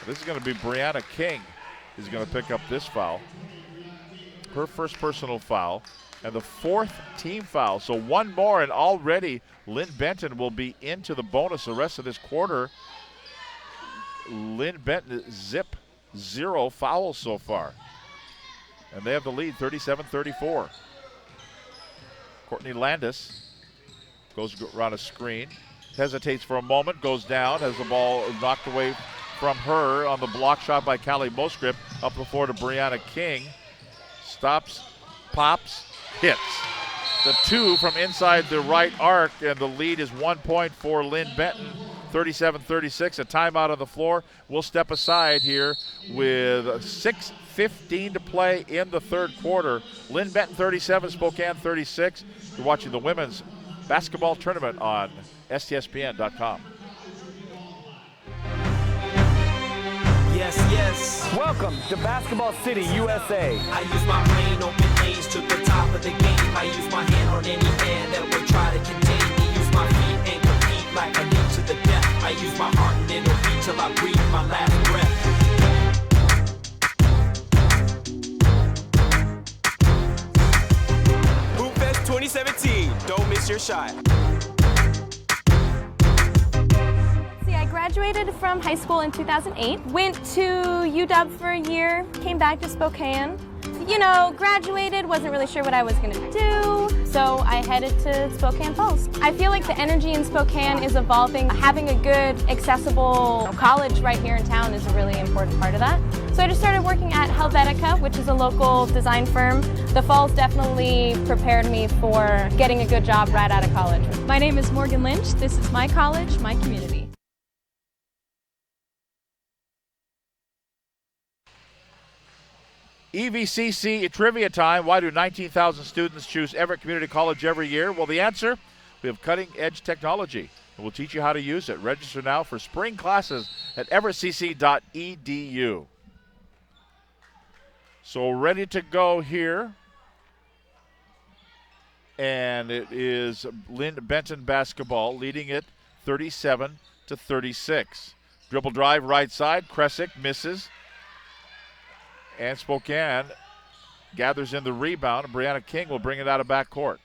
This is going to be Brianna King is going to pick up this foul. Her first personal foul and the fourth team foul. So one more, and already Linn-Benton will be into the bonus the rest of this quarter. Linn-Benton zip 0 fouls so far. And they have the lead 37-34. Courtney Landis goes around a screen, hesitates for a moment, goes down, has the ball knocked away from her on the block shot by Callie Mosgrip. Up the floor to Brianna King. Stops, pops, hits. The 2 from inside the right arc, and the lead is 1 point for Linn-Benton. 37-36, a timeout on the floor. We'll step aside here with 6:15 to play in the third quarter. Linn-Benton 37, Spokane 36. You're watching the women's basketball tournament on STSPN.com. Yes, yes. Welcome to Basketball City, USA. I use my brain, open lanes to the top of the game. I use my hand on any man that would try to contain me. Use my feet and compete like I lead to the death. I use my heart and it'll beat till I breathe my last breath. Hoop Fest 2017. Don't miss your shot. I graduated from high school in 2008, went to UW for a year, came back to Spokane. Graduated, wasn't really sure what I was going to do, so I headed to Spokane Falls. I feel like the energy in Spokane is evolving. Having a good, accessible college right here in town is a really important part of that. So I just started working at Helvetica, which is a local design firm. The Falls definitely prepared me for getting a good job right out of college. My name is Morgan Lynch. This is my college, my community. EVCC trivia time. Why do 19,000 students choose Everett Community College every year? Well, the answer, we have cutting-edge technology, and we'll teach you how to use it. Register now for spring classes at everettcc.edu. So ready to go here and it is Linn-Benton basketball leading it 37-36. Dribble drive right side. Kresick misses. And Spokane gathers in the rebound. And Brianna King will bring it out of backcourt.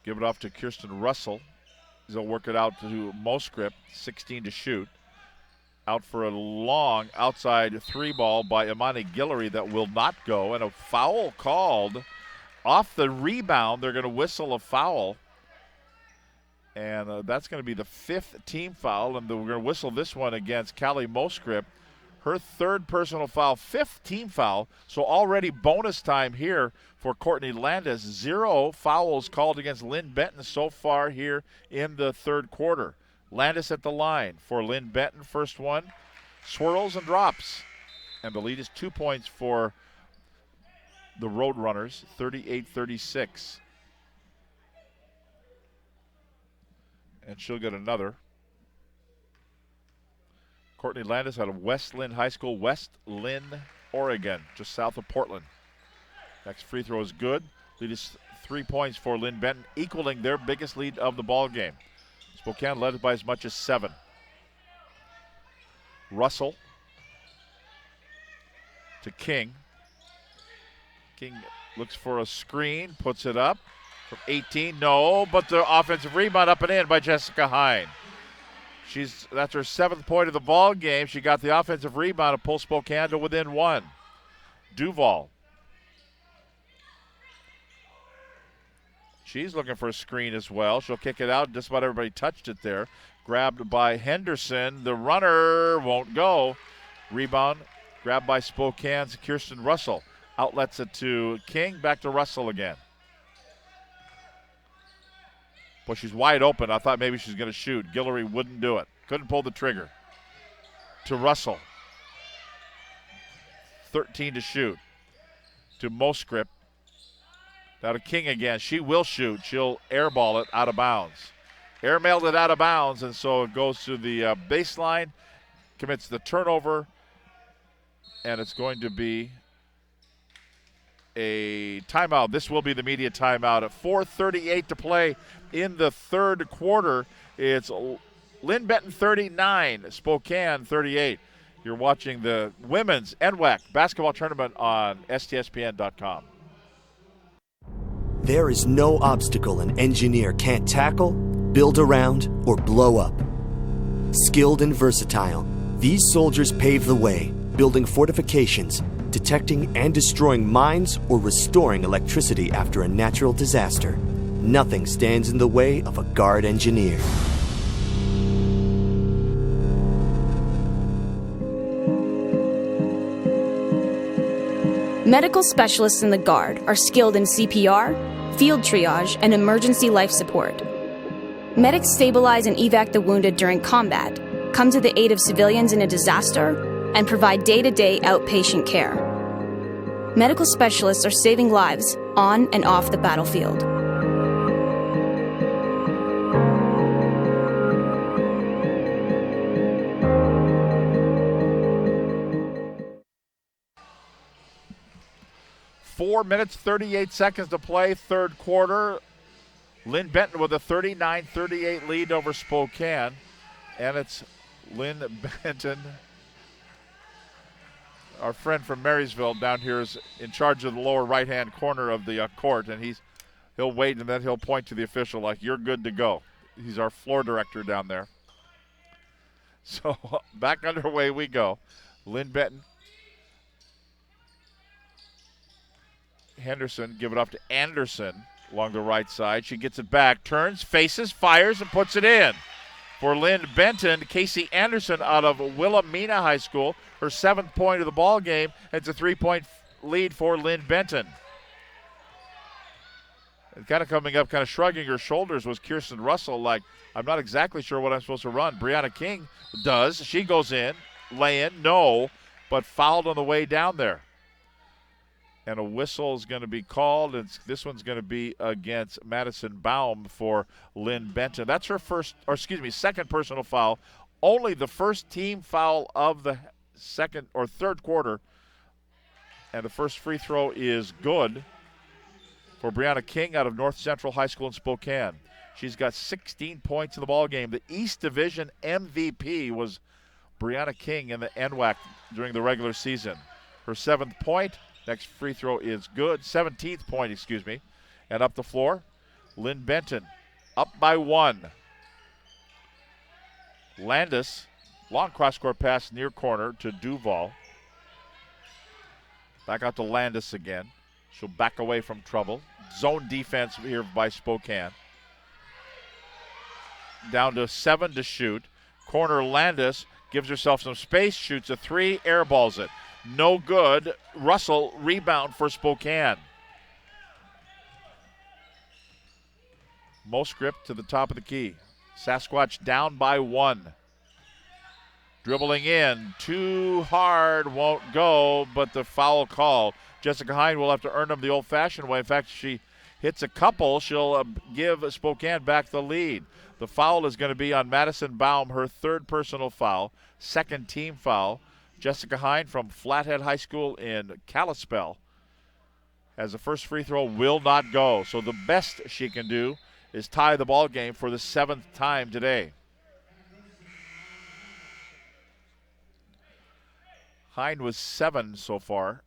Give it off to Kirsten Russell. They'll work it out to Moscrip, 16 to shoot. Out for a long outside three ball by Imani Guillory that will not go. And a foul called off the rebound. They're going to whistle a foul. And that's going to be the 5th team foul. And we're going to whistle this one against Callie Moscrip. Her 3rd personal foul, 5th team foul. So already bonus time here for Courtney Landis. 0 fouls called against Linn-Benton so far here in the 3rd quarter. Landis at the line for Linn-Benton. First one swirls and drops. And the lead is 2 points for the Roadrunners, 38-36. And she'll get another. Courtney Landis out of West Linn High School, West Linn, Oregon, just south of Portland. Next free throw is good. Lead is 3 points for Linn-Benton, equaling their biggest lead of the ball game. Spokane led by as much as 7. Russell to King. King looks for a screen, puts it up from 18. No, but the offensive rebound up and in by Jessica Hine. That's her 7th point of the ball game. She got the offensive rebound to pull Spokane to within 1. Duval. She's looking for a screen as well. She'll kick it out. Just about everybody touched it there. Grabbed by Henderson. The runner won't go. Rebound grabbed by Spokane's Kirsten Russell. Outlets it to King. Back to Russell again. Well, she's wide open. I thought maybe she's going to shoot. Guillory wouldn't do it. Couldn't pull the trigger. To Russell. 13 to shoot. To Moscrip. Now to King again. She will shoot. She'll airball it out of bounds. Airmailed it out of bounds, and so it goes to the baseline. Commits the turnover. And it's going to be a timeout. This will be the media timeout at 4:38 to play in the 3rd quarter. It's Linn-Benton 39, Spokane 38. You're watching the women's NWAC basketball tournament on STSPN.com. There is no obstacle an engineer can't tackle, build around, or blow up. Skilled and versatile, these soldiers pave the way, building fortifications, detecting and destroying mines, or restoring electricity after a natural disaster. Nothing stands in the way of a Guard engineer. Medical specialists in the Guard are skilled in CPR, field triage, and emergency life support. Medics stabilize and evac the wounded during combat, come to the aid of civilians in a disaster, and provide day-to-day outpatient care. Medical specialists are saving lives on and off the battlefield. Four minutes, 38 seconds to play, 3rd quarter. Linn-Benton with a 39-38 lead over Spokane. And it's Linn-Benton. Our friend from Marysville down here is in charge of the lower right-hand corner of the court, and he'll wait and then he'll point to the official like, you're good to go. He's our floor director down there. So back underway we go. Linn-Benton. Henderson, give it off to Anderson along the right side. She gets it back, turns, faces, fires, and puts it in. For Linn-Benton, Casey Anderson out of Wilhelmina High School, her 7th point of the ball game. It's a 3-point lead for Linn-Benton. And kind of coming up, kind of shrugging her shoulders was Kirsten Russell, like, I'm not exactly sure what I'm supposed to run. Brianna King does. She goes in, lay in, no, but fouled on the way down there. And a whistle is going to be called. This one's going to be against Madison Baum for Linn-Benton. That's her second personal foul. Only the first team foul of the 2nd or 3rd quarter. And the first free throw is good for Brianna King out of North Central High School in Spokane. She's got 16 points in the ball game. The East Division MVP was Brianna King in the NWAC during the regular season. Her 7th point. Next free throw is good. 17th point, excuse me. And up the floor, Linn-Benton up by 1. Landis, long cross-court pass near corner to Duval. Back out to Landis again. She'll back away from trouble. Zone defense here by Spokane. Down to 7 to shoot. Corner Landis gives herself some space, shoots a 3, airballs it. No good. Russell, rebound for Spokane. Moscript to the top of the key. Sasquatch down by 1. Dribbling in, too hard, won't go, but the foul call. Jessica Hine will have to earn them the old-fashioned way. In fact, she hits a couple, she'll give Spokane back the lead. The foul is going to be on Madison Baum, her 3rd personal foul, 2nd team foul. Jessica Hine from Flathead High School in Kalispell has the first free throw, will not go. So the best she can do is tie the ball game for the 7th time today. Hine was 7 so far.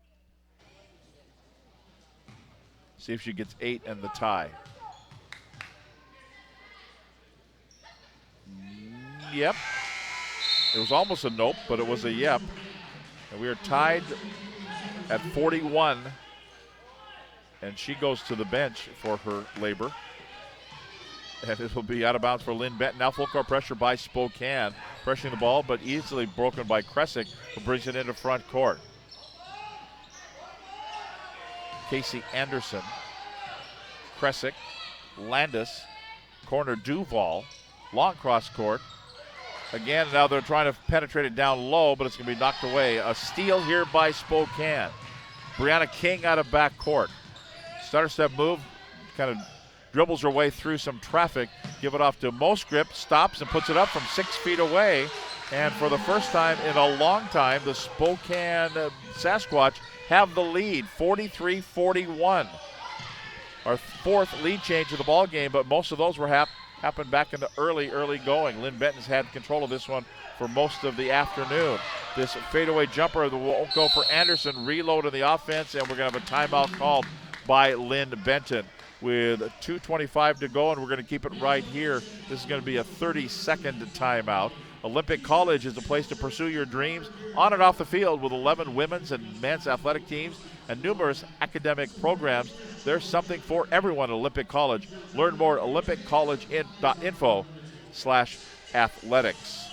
See if she gets 8 and the tie. Yep. It was almost a nope, but it was a yep. And we are tied at 41. And she goes to the bench for her labor. And it will be out of bounds for Linn-Benton. Now full court pressure by Spokane. Pressuring the ball, but easily broken by Kresick, who brings it into front court. Casey Anderson, Kresick, Landis, corner Duval, long cross court. Again, now they're trying to penetrate it down low, but it's going to be knocked away. A steal here by Spokane. Brianna King out of back court. Stutter step move, kind of dribbles her way through some traffic. Give it off to Moscript, stops and puts it up from 6 feet away. And for the first time in a long time, the Spokane Sasquatch have the lead, 43-41. Our 4th lead change of the ball game, but most of those were happened back in the early going. Linn-Benton's had control of this one for most of the afternoon. This fadeaway jumper won't go for Anderson. Reload in the offense, and we're going to have a timeout called by Linn-Benton with 2:25 to go, and we're going to keep it right here. This is going to be a 30-second timeout. Olympic College is a place to pursue your dreams on and off the field with 11 women's and men's athletic teams and numerous academic programs. There's something for everyone at Olympic College. Learn more at olympiccollege.info/athletics.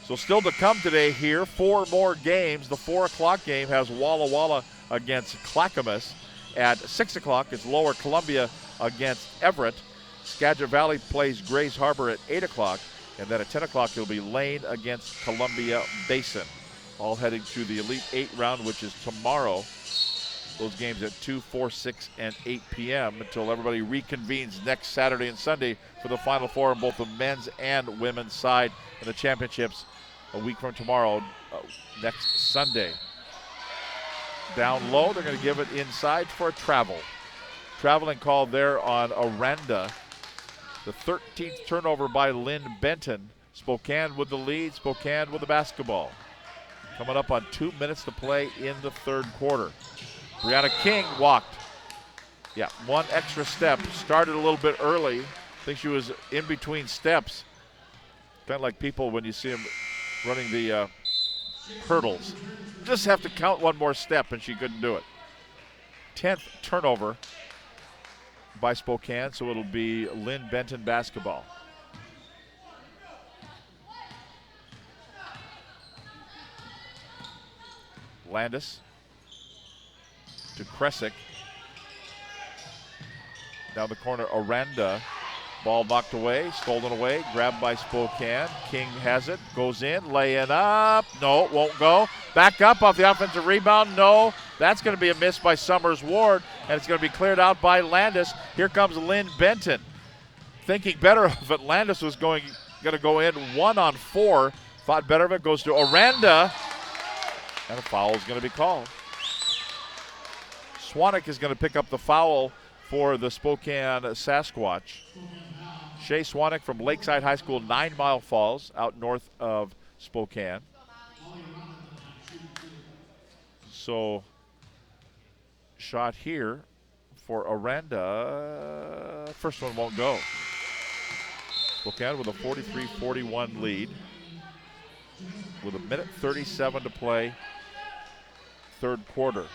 So still to come today here, 4 more games. The 4 o'clock game has Walla Walla against Clackamas. At 6 o'clock, it's Lower Columbia against Everett. Skagit Valley plays Grays Harbor at 8 o'clock. And then at 10 o'clock, it'll be Lane against Columbia Basin. All heading to the Elite 8 round, which is tomorrow. Those games at 2, 4, 6, and 8 p.m. until everybody reconvenes next Saturday and Sunday for the Final Four on both the men's and women's side. And the championships a week from tomorrow, next Sunday. Down low, they're going to give it inside for a travel. Traveling call there on Aranda. The 13th turnover by Linn-Benton. Spokane with the lead, Spokane with the basketball. Coming up on 2 minutes to play in the 3rd quarter. Brianna King walked. Yeah, 1 extra step. Started a little bit early. I think she was in between steps. Kind of like people when you see them running the hurdles. Just have to count 1 more step, and she couldn't do it. 10th turnover by Spokane, so it'll be Linn-Benton basketball. Landis to Kresick. Down the corner, Aranda. Ball knocked away, stolen away, grabbed by Spokane. King has it, goes in, laying up. No, it won't go. Back up off the offensive rebound. No, that's going to be a miss by Summers Ward, and it's going to be cleared out by Landis. Here comes Linn-Benton. Thinking better of it, Landis was going to go in 1 on 4. Thought better of it, goes to Aranda, and a foul is going to be called. Swanwick is going to pick up the foul for the Spokane Sasquatch. Shea Swanwick from Lakeside High School, 9 Mile Falls, out north of Spokane. So, shot here for Aranda. First one won't go. Spokane with a 43-41 lead. With 1:37 to play, third quarter.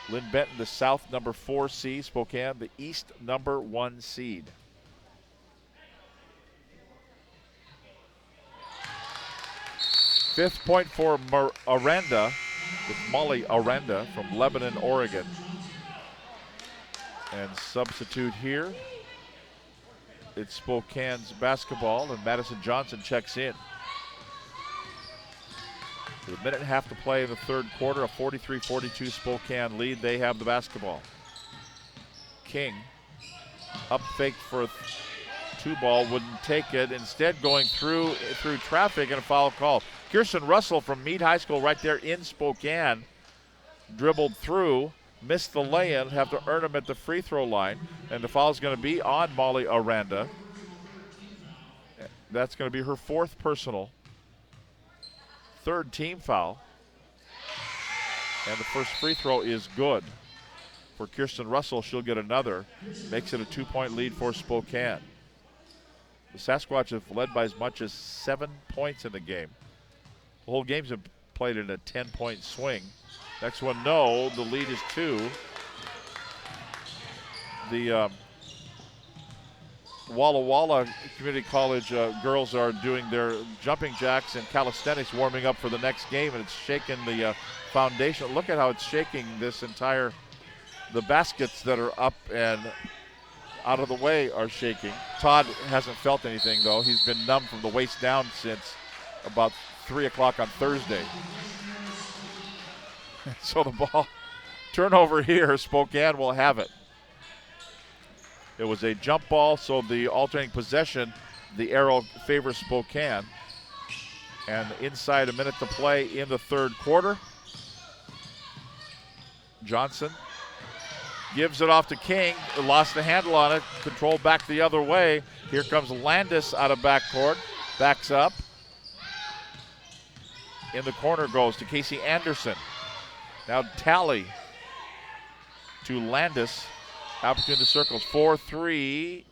Linn-Benton, the South number 4 seed. Spokane, the East number 1 seed. Fifth point for Aranda, with Molly Aranda from Lebanon, Oregon. And substitute here, it's Spokane's basketball, and Madison Johnson checks in. With 1.5 to play in the third quarter, a 43-42 Spokane lead. They have the basketball. King up fake for a 2-ball, wouldn't take it. Instead going through traffic and a foul call. Kirsten Russell from Meade High School right there in Spokane dribbled through, missed the lay-in, have to earn them at the free throw line. And the foul is going to be on Molly Aranda. That's going to be her 4th personal. 3rd team foul. And the first free throw is good. For Kirsten Russell, she'll get another. Makes it a 2-point lead for Spokane. The Sasquatch have led by as much as 7 points in the game. The whole game's been played in a 10-point swing. Next one, no. The lead is 2. The Walla Walla Community College girls are doing their jumping jacks and calisthenics, warming up for the next game, and it's shaking the foundation. Look at how it's shaking this entire, the baskets that are up and out of the way are shaking. Todd hasn't felt anything, though. He's been numb from the waist down since about 3 o'clock on Thursday. So the ball, turnover here, Spokane will have it. It was a jump ball, so the alternating possession, the arrow favors Spokane. And inside a minute to play in the third quarter. Johnson gives it off to King, lost the handle on it, control back the other way. Here comes Landis out of backcourt, backs up. In the corner goes to Casey Anderson. Now Talley to Landis, out between the circles, 4-3.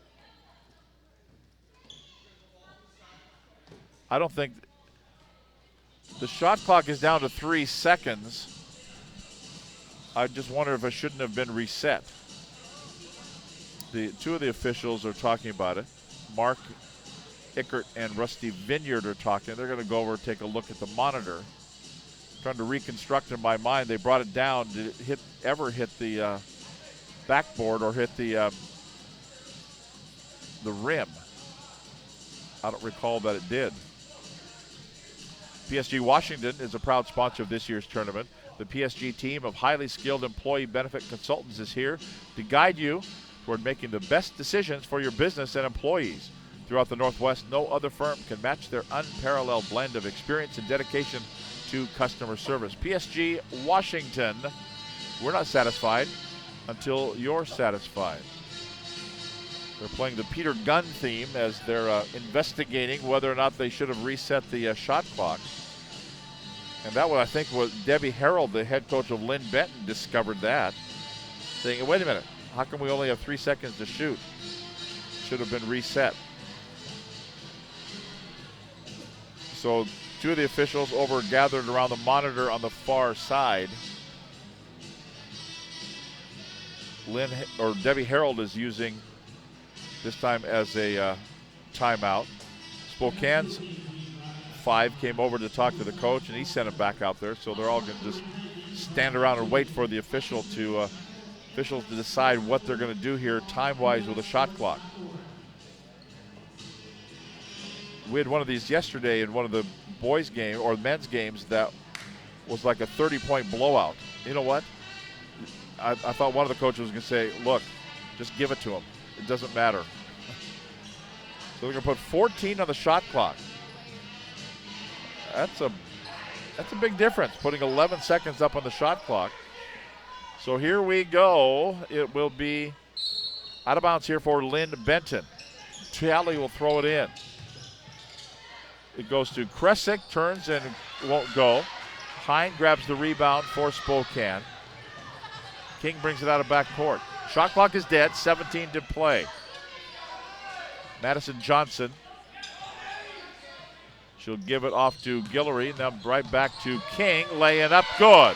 I don't think, the shot clock is down to 3 seconds. I just wonder if it shouldn't have been reset. The 2 of the officials are talking about it. Mark Ickert and Rusty Vineyard are talking. They're going to go over and take a look at the monitor. Trying to reconstruct in my mind. They brought it down. Did it ever hit the backboard or hit the rim? I don't recall that it did. PSG Washington is a proud sponsor of this year's tournament. The PSG team of highly skilled employee benefit consultants is here to guide you toward making the best decisions for your business and employees. Throughout the Northwest, no other firm can match their unparalleled blend of experience and dedication to customer service. PSG Washington, we're not satisfied until you're satisfied. They're playing the Peter Gunn theme as they're investigating whether or not they should have reset the shot clock. And that one, I think, was Debbie Harold, the head coach of Linn-Benton, discovered that, saying, wait a minute, how come we only have 3 seconds to shoot? Should have been reset. So 2 of the officials over gathered around the monitor on the far side. Debbie Harold is using this time as a timeout. Spokane's 5 came over to talk to the coach, and he sent him back out there. So they're all going to just stand around and wait for the officials to decide what they're going to do here time-wise with a shot clock. We had one of these yesterday in one of the boys' game or men's games that was like a 30-point blowout. You know what? I thought one of the coaches was going to say, look, just give it to him. It doesn't matter. So they're going to put 14 on the shot clock. That's a big difference, putting 11 seconds up on the shot clock. So here we go. It will be out of bounds here for Linn-Benton. Talley will throw it in. It goes to Kresick, turns and won't go. Hine grabs the rebound for Spokane. King brings it out of backcourt. Shot clock is dead, 17 to play. Madison Johnson. She'll give it off to Guillory, now right back to King, laying up good.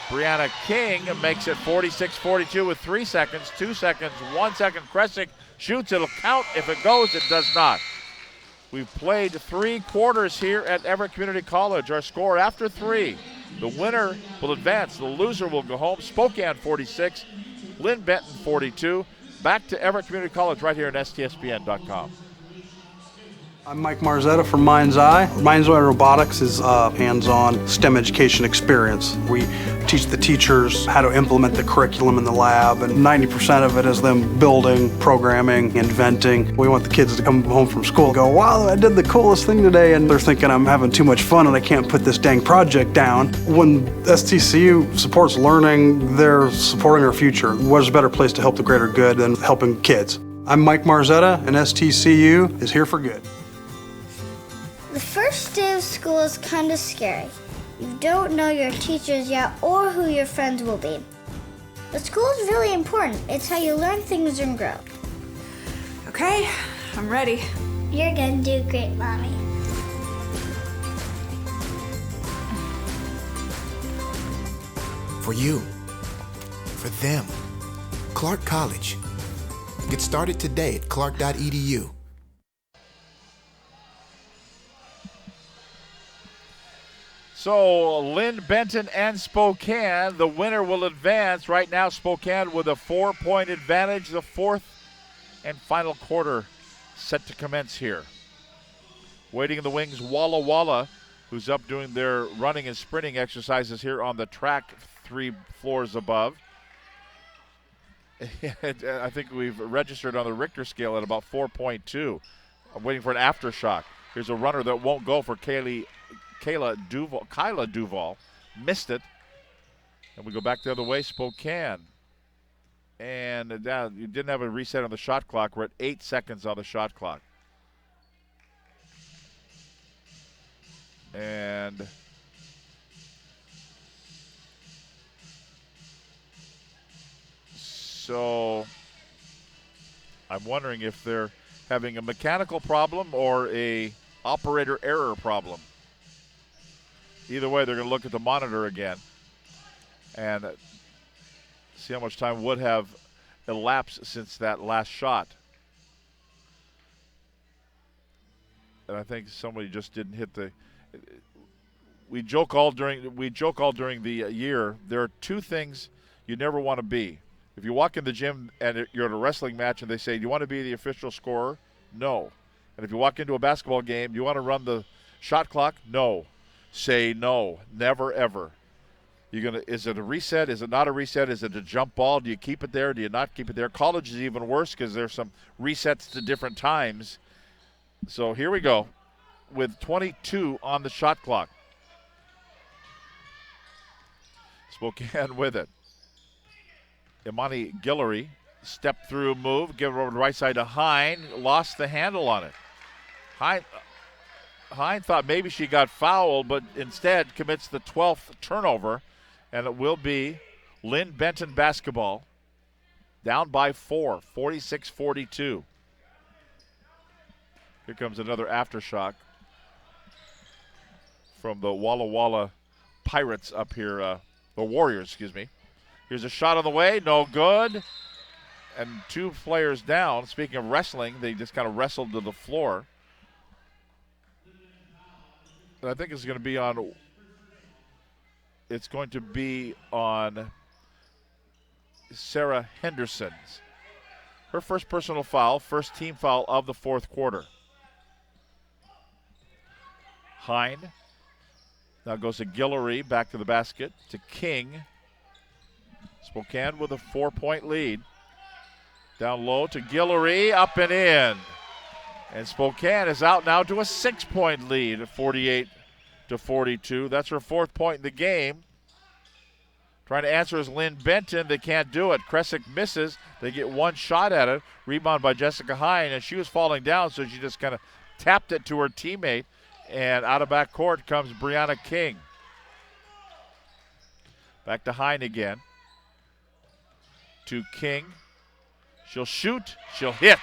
Brianna King makes it 46-42 with 3 seconds, 2 seconds, 1 second. Kresick shoots, it'll count. If it goes, it does not. We've played 3 quarters here at Everett Community College. Our score after 3. The winner will advance. The loser will go home. Spokane 46, Linn-Benton 42. Back to Everett Community College right here on STSPN.com. I'm Mike Marzetta from Mind's Eye. Mind's Eye Robotics is a hands-on STEM education experience. We teach the teachers how to implement the curriculum in the lab, and 90% of it is them building, programming, inventing. We want the kids to come home from school and go, wow, I did the coolest thing today, and they're thinking I'm having too much fun and I can't put this dang project down. When STCU supports learning, they're supporting our future. What's a better place to help the greater good than helping kids? I'm Mike Marzetta, and STCU is here for good. The first day of school is kind of scary. You don't know your teachers yet or who your friends will be. But school is really important. It's how you learn things and grow. Okay, I'm ready. You're gonna do great, Mommy. For you. For them. Clark College. Get started today at clark.edu. So Linn-Benton and Spokane, the winner will advance. Right now Spokane with a 4-point advantage. The fourth and final quarter set to commence here. Waiting in the wings, Walla Walla, who's up doing their running and sprinting exercises here on the track 3 floors above. I think we've registered on the Richter scale at about 4.2. I'm waiting for an aftershock. Here's a runner that won't go for Kyla Duval missed it. And we go back the other way, Spokane. And you didn't have a reset on the shot clock. We're at 8 seconds on the shot clock. And so I'm wondering if they're having a mechanical problem or a operator error problem. Either way, they're going to look at the monitor again and see how much time would have elapsed since that last shot. And I think somebody just didn't hit the. We joke all during the year. There are 2 things you never want to be. If you walk in the gym and you're at a wrestling match and they say, "Do you want to be the official scorer?" No. And if you walk into a basketball game, do you want to run the shot clock? No. Say no, never ever. Is it a reset? Is it not a reset? Is it a jump ball? Do you keep it there? Do you not keep it there? College is even worse because there's some resets to different times. So here we go with 22 on the shot clock. Spokane with it. Imani Guillory, step through move, give it over to the right side to Hine, lost the handle on it. Hine thought maybe she got fouled, but instead commits the 12th turnover, and it will be Linn-Benton basketball down by 4, 46-42. Here comes another aftershock from the Walla Walla Pirates up here, the Warriors, excuse me. Here's a shot on the way, no good. And 2 players down. Speaking of wrestling, they just kind of wrestled to the floor. And I think it's going to be on Sarah Henderson's. Her first personal foul, first team foul of the 4th quarter. Hine now goes to Guillory, back to the basket, to King. Spokane with a 4-point lead. Down low to Guillory, up and in. And Spokane is out now to a 6-point lead, 48-42. That's her 4th point in the game. Trying to answer is Linn-Benton. They can't do it. Kresick misses. They get one shot at it. Rebound by Jessica Hine, and she was falling down, so she just kind of tapped it to her teammate. And out of back court comes Brianna King. Back to Hine again. To King. She'll shoot. She'll hit.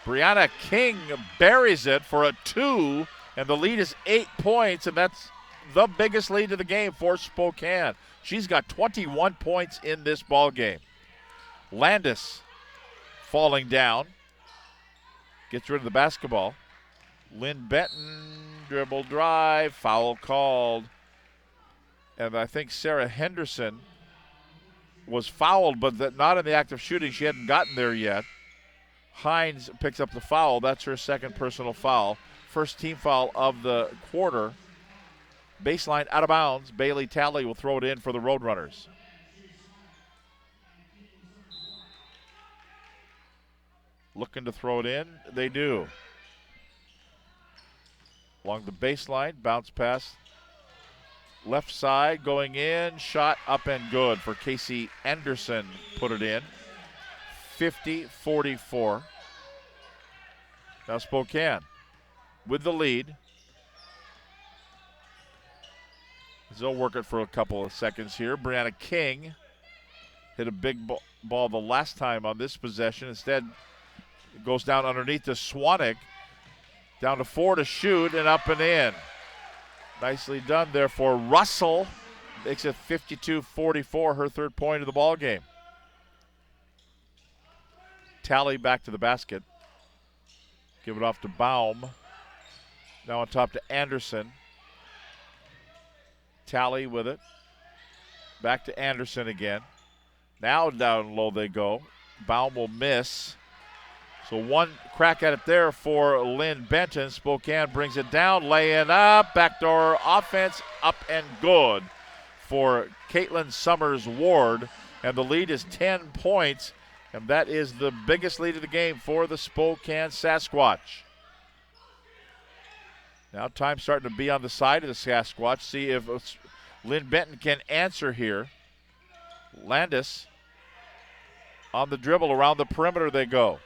Brianna King buries it for a 2, and the lead is 8 points, and that's the biggest lead of the game for Spokane. She's got 21 points in this ball game. Landis falling down. Gets rid of the basketball. Linn-Benton, dribble drive, foul called. And I think Sarah Henderson was fouled, but not in the act of shooting. She hadn't gotten there yet. Hines picks up the foul. That's her second personal foul. First team foul of the quarter. Baseline out of bounds. Bailey Talley will throw it in for the Roadrunners. Looking to throw it in. They do. Along the baseline, bounce pass. Left side going in. Shot up and good for Casey Anderson. Put it in. 50-44. Now Spokane with the lead. They'll work it for a couple of seconds here. Brianna King hit a big ball the last time on this possession. Instead, it goes down underneath to Swanwick. Down to 4 to shoot and up and in. Nicely done there for Russell. Makes it 52-44, her third point of the ball game. Talley back to the basket. Give it off to Baum. Now on top to Anderson. Talley with it. Back to Anderson again. Now down low they go. Baum will miss. So one crack at it there for Linn-Benton. Spokane brings it down, laying up. Backdoor offense, up and good for Caitlin Summers-Ward. And the lead is 10 points. And that is the biggest lead of the game for the Spokane Sasquatch. Now time starting to be on the side of the Sasquatch. See if Linn-Benton can answer here. Landis on the dribble around the perimeter they go.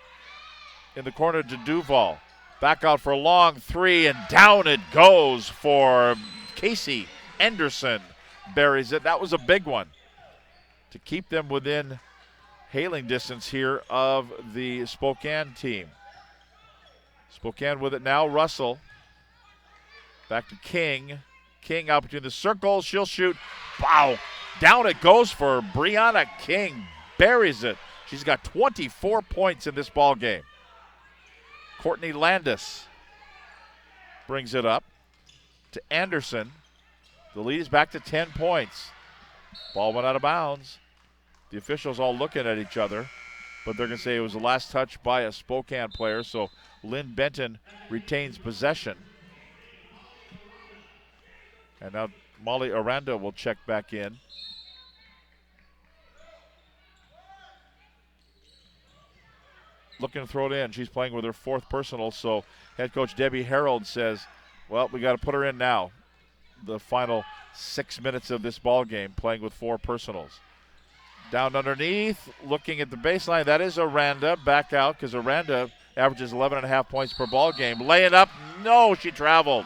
In the corner to Duval. Back out for a long 3 and down it goes for Casey Anderson. Buries it. That was a big one to keep them within hailing distance here of the Spokane team. Spokane with it now. Russell. Back to King. King out between the circles. She'll shoot. Wow. Down it goes for Brianna King. Buries it. She's got 24 points in this ball game. Courtney Landis brings it up to Anderson. The lead is back to 10 points. Ball went out of bounds. The officials all looking at each other, but they're going to say it was the last touch by a Spokane player, so Linn-Benton retains possession. And now Molly Aranda will check back in. Looking to throw it in. She's playing with her fourth personal, so head coach Debbie Harold says, well, we got to put her in now. The final 6 minutes of this ball game, playing with 4 personals. Down underneath, looking at the baseline. That is Aranda. Back out because Aranda averages 11.5 points per ball game. Laying up. No, she traveled.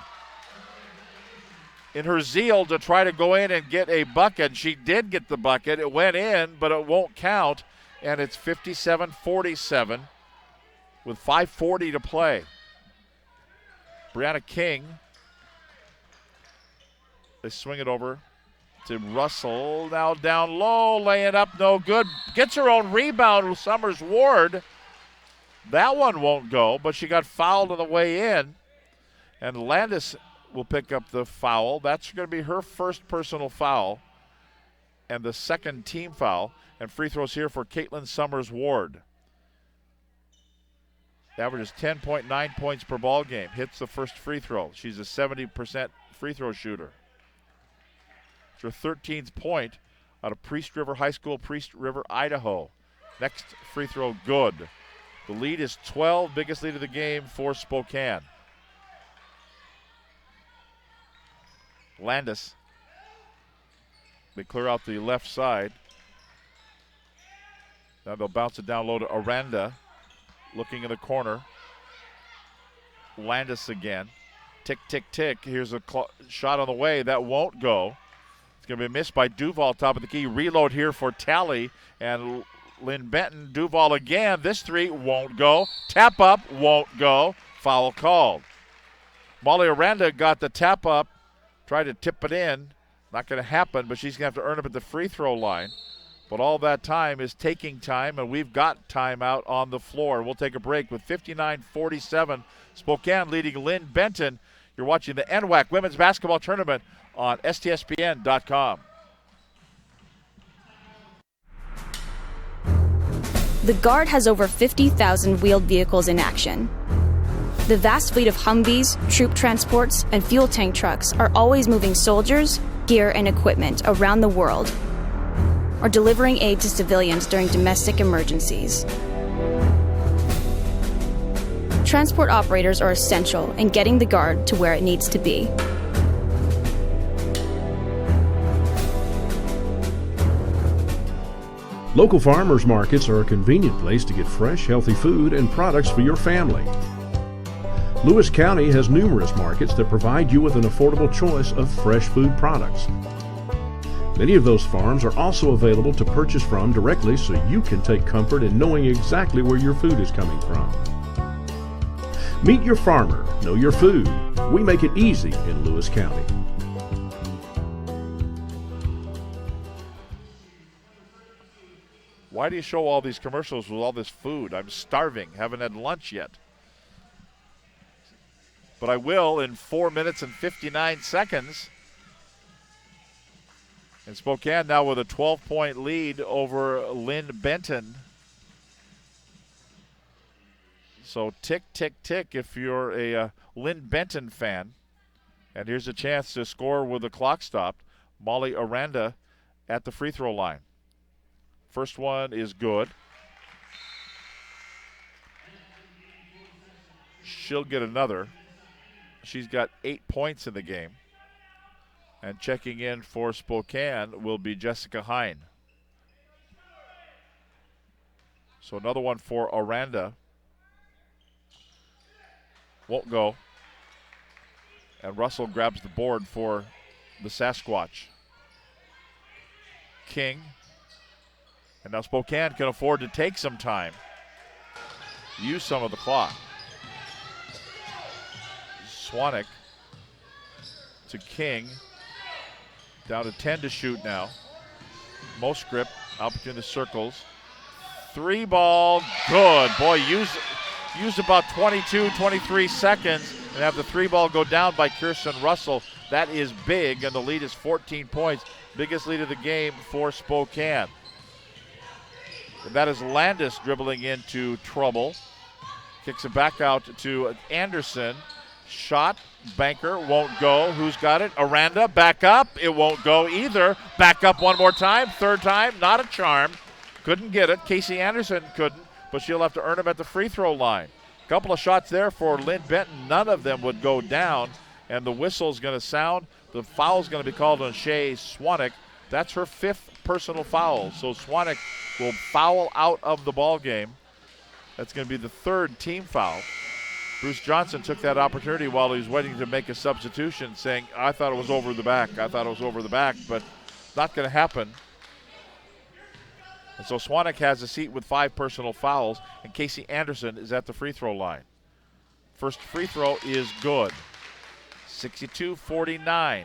In her zeal to try to go in and get a bucket, she did get the bucket. It went in, but it won't count. And it's 57-47 with 5:40 to play. Brianna King. They swing it over to Russell. Now down low, laying up, no good. Gets her own rebound with Summers-Ward. That one won't go, but she got fouled on the way in. And Landis will pick up the foul. That's going to be her first personal foul and the second team foul. And free throws here for Caitlin Summers-Ward. Averages 10.9 points per ball game. Hits the first free throw. She's a 70% free throw shooter. It's her 13th point out of Priest River High School, Priest River, Idaho. Next free throw, good. The lead is 12, biggest lead of the game for Spokane. Landis They clear out the left side. Now they'll bounce it down low to Aranda. Looking in the corner. Landis again. Tick, tick, tick. Here's a shot on the way. That won't go. It's going to be missed by Duval, top of the key. Reload here for Talley. And Linn-Benton. Duval again. This three won't go. Tap up won't go. Foul called. Molly Aranda got the tap up. Tried to tip it in. Not going to happen, but she's going to have to earn it at the free throw line. But all that time is taking time, and we've got timeout on the floor. We'll take a break with 59-47. Spokane leading Linn-Benton. You're watching the NWAC Women's Basketball Tournament on STSPN.com. The Guard has over 50,000 wheeled vehicles in action. The vast fleet of Humvees, troop transports, and fuel tank trucks are always moving soldiers, gear, and equipment around the world, or delivering aid to civilians during domestic emergencies. Transport operators are essential in getting the Guard to where it needs to be. Local farmers markets are a convenient place to get fresh, healthy food and products for your family. Lewis County has numerous markets that provide you with an affordable choice of fresh food products. Many of those farms are also available to purchase from directly, so you can take comfort in knowing exactly where your food is coming from. Meet your farmer, know your food. We make it easy in Lewis County. Why do you show all these commercials with all this food? I'm starving, haven't had lunch yet. But I will in 4 minutes and 59 seconds. And Spokane now with a 12-point lead over Linn-Benton. So tick, tick, tick if you're a Linn-Benton fan. And here's a chance to score with the clock stopped. Molly Aranda at the free throw line. First one is good. She'll get another. She's got 8 points in the game. And checking in for Spokane will be Jessica Hine. So another one for Aranda. Won't go. And Russell grabs the board for the Sasquatch. King. And now Spokane can afford to take some time. Use some of the clock. Swanwick to King. Down to 10 to shoot now. Moscrip out between the circles. Three ball, good. Boy, use about 22, 23 seconds and have the three ball go down by Kirsten Russell. That is big, and the lead is 14 points. Biggest lead of the game for Spokane. And that is Landis dribbling into trouble. Kicks it back out to Anderson. Shot, banker, won't go. Who's got it? Aranda, back up. It won't go either. Back up one more time. Third time, not a charm. Couldn't get it. Casey Anderson couldn't, but she'll have to earn him at the free throw line. Couple of shots there for Linn-Benton. None of them would go down, and the whistle's going to sound. The foul's going to be called on Shea Swanwick. That's her 5th personal foul, so Swanwick will foul out of the ball game. That's going to be the 3rd team foul. Bruce Johnson took that opportunity while he was waiting to make a substitution, saying, I thought it was over the back. I thought it was over the back, but not going to happen. And so Swanwick has a seat with 5 personal fouls, and Casey Anderson is at the free throw line. First free throw is good. 62-49.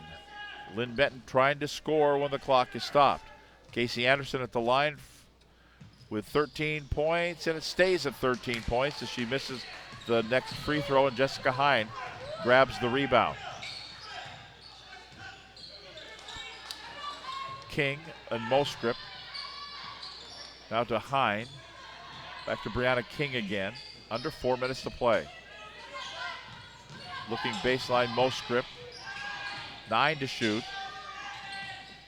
Linn-Benton trying to score when the clock is stopped. Casey Anderson at the line with 13 points, and it stays at 13 points as she misses the next free throw, and Jessica Hine grabs the rebound. King and Moscrip. Now to Hine. Back to Brianna King again. Under 4 minutes to play. Looking baseline, Moscrip. 9 to shoot.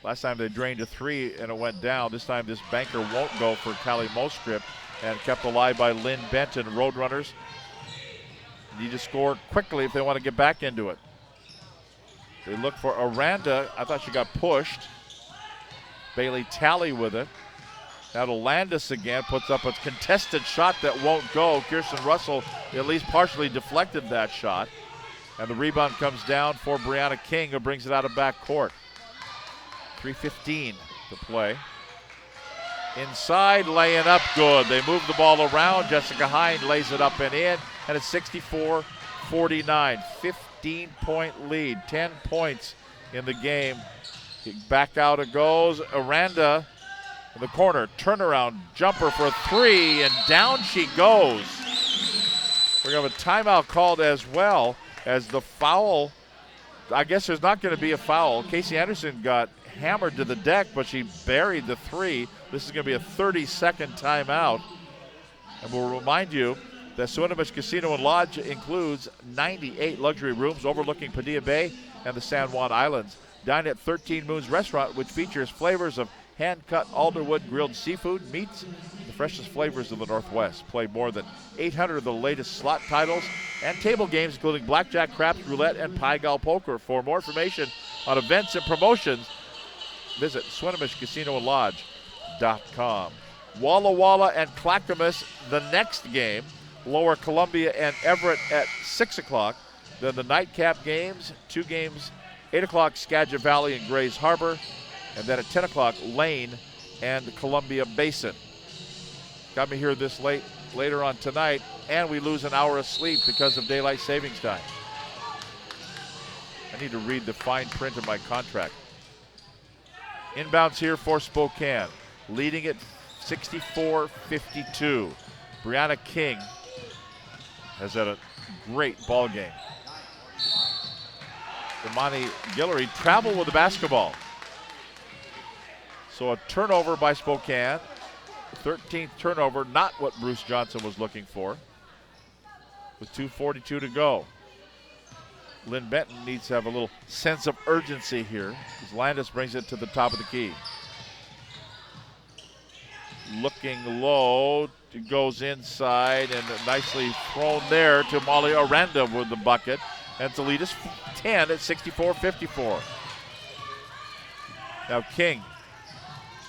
Last time they drained a 3 and it went down. This time this banker won't go for Callie Moscrip, and kept alive by Linn-Benton. Roadrunners need to score quickly if they want to get back into it. They look for Aranda. I thought she got pushed. Bailey Talley with it. Now to Landis again, puts up a contested shot that won't go. Kirsten Russell at least partially deflected that shot. And the rebound comes down for Brianna King, who brings it out of backcourt. 3:15 to play. Inside, laying up good. They move the ball around. Jessica Hine lays it up and in, and it's 64-49. 15-point lead, 10 points in the game. Back out it goes. Aranda in the corner, turnaround jumper for 3, and down she goes. We're going to have a timeout called as well, as the foul. I guess there's not going to be a foul. Casey Anderson got hammered to the deck, but she buried the 3. This is going to be a 30-second timeout. And we'll remind you that Swinomish Casino and Lodge includes 98 luxury rooms overlooking Padilla Bay and the San Juan Islands. Dine at 13 Moons Restaurant, which features flavors of hand-cut alderwood grilled seafood, meats, the freshest flavors of the Northwest. Play more than 800 of the latest slot titles and table games, including blackjack, craps, roulette, and Pai-Gow poker. For more information on events and promotions, visit SwinomishCasinoandLodge.com. Walla Walla and Clackamas the next game. Lower Columbia and Everett at 6 o'clock. Then the nightcap games, 2 games, 8 o'clock Skagit Valley and Grays Harbor. And then at 10 o'clock, Lane and Columbia Basin. Got me here this late later on tonight, and we lose an hour of sleep because of daylight savings time. I need to read the fine print of my contract. Inbounds here for Spokane, leading it 64-52. Brianna King has had a great ball game. Imani Guillory traveled with the basketball. So a turnover by Spokane. 13th turnover, not what Bruce Johnson was looking for. With 2:42 to go. Linn-Benton needs to have a little sense of urgency here as Landis brings it to the top of the key. Looking low, it goes inside and nicely thrown there to Molly Aranda with the bucket. And the lead is 10 at 64-54. Now King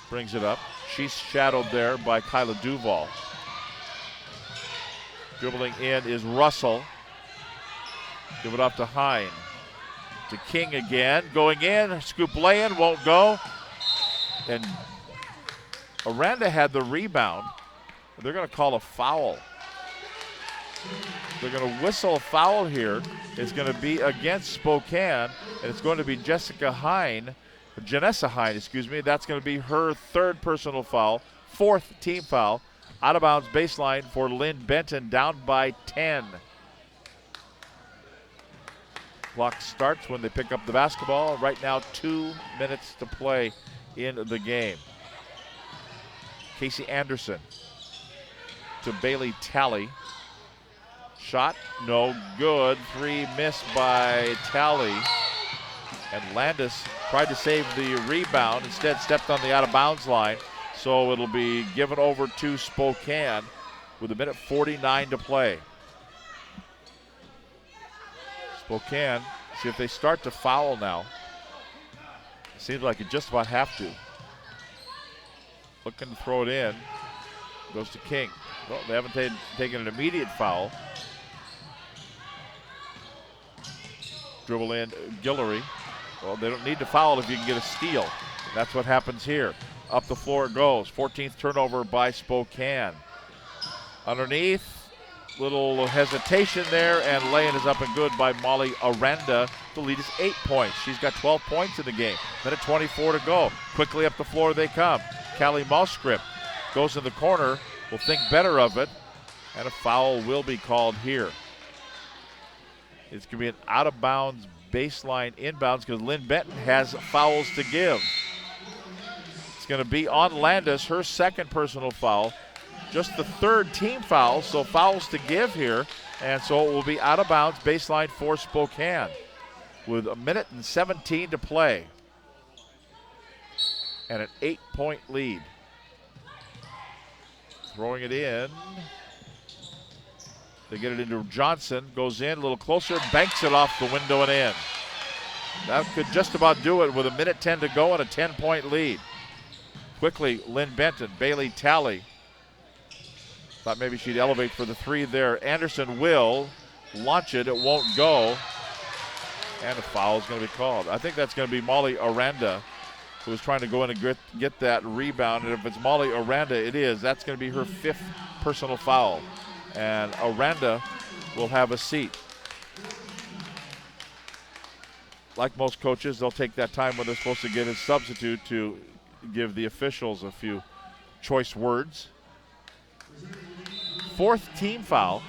brings it up. She's shadowed there by Kyla Duval. Dribbling in is Russell. Give it up to Hine. To King again. Going in. Scoop lay-in. Won't go. And Aranda had the rebound. They're going to call a foul. They're going to whistle a foul here. It's going to be against Spokane. And it's going to be Janessa Hine. That's going to be her 3rd personal foul, 4th team foul. Out of bounds baseline for Linn-Benton, down by 10. Clock starts when they pick up the basketball. Right now, 2 minutes to play in the game. Casey Anderson to Bailey Talley. Shot, no good. 3 missed by Talley. And Landis tried to save the rebound, instead stepped on the out-of-bounds line. So it'll be given over to Spokane with 1:49 to play. Spokane, see if they start to foul now. It seems like it just about have to. Looking to throw it in. Goes to King. Well, they haven't taken an immediate foul. Dribble in Guillory. Well, they don't need to foul if you can get a steal. That's what happens here. Up the floor it goes. 14th turnover by Spokane. Underneath, little hesitation there, and laying is up and good by Molly Aranda. The lead is 8 points. She's got 12 points in the game. Minute 24 to go. Quickly up the floor they come. Callie Malscript goes in the corner. Will think better of it, and a foul will be called here. It's going to be an out-of-bounds baseline inbounds because Linn-Benton has fouls to give. It's going to be on Landis, her 2nd personal foul. Just the 3rd team foul, so fouls to give here. And so it will be out of bounds baseline for Spokane with 1:17 to play. And an 8-point lead. Throwing it in. They get it into Johnson, goes in a little closer, banks it off the window and in. That could just about do it with 1:10 to go and a 10-point lead. Quickly, Linn-Benton, Bailey Talley. Thought maybe she'd elevate for the three there. Anderson will launch it. It won't go. And a foul is going to be called. I think that's going to be Molly Aranda, who was trying to go in and get that rebound. And if it's Molly Aranda, it is. That's going to be her 5th personal foul. And Aranda will have a seat. Like most coaches, they'll take that time when they're supposed to get a substitute to give the officials a few choice words. 4th team foul.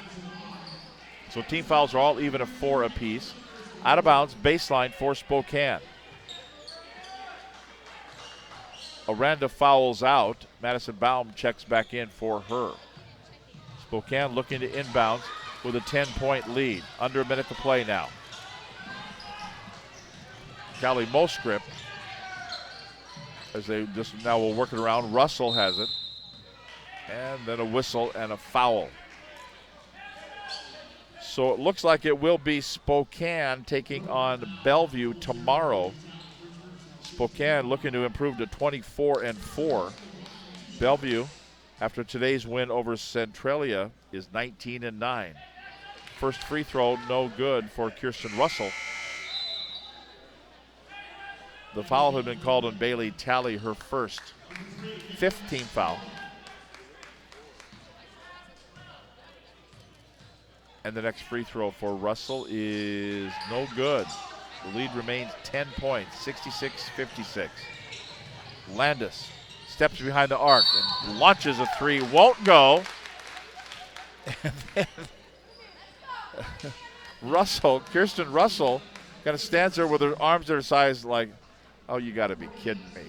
So team fouls are all even at 4 apiece. Out of bounds, baseline for Spokane. Aranda fouls out. Madison Baum checks back in for her. Spokane looking to inbounds with a 10-point lead. Under a minute to play now. Callie Moscrip, as they just now will work it around. Russell has it. And then a whistle and a foul. So it looks like it will be Spokane taking on Bellevue tomorrow. Spokane looking to improve to 24-4. Bellevue, after today's win over Centralia, is 19-9. First free throw, no good for Kirsten Russell. The foul had been called on Bailey Talley, her first. 5th team foul. And the next free throw for Russell is no good. The lead remains 10 points, 66-56. Landis steps behind the arc and launches a three, won't go. And then Kirsten Russell, kind of stands there with her arms at her sides like, oh, you got to be kidding me.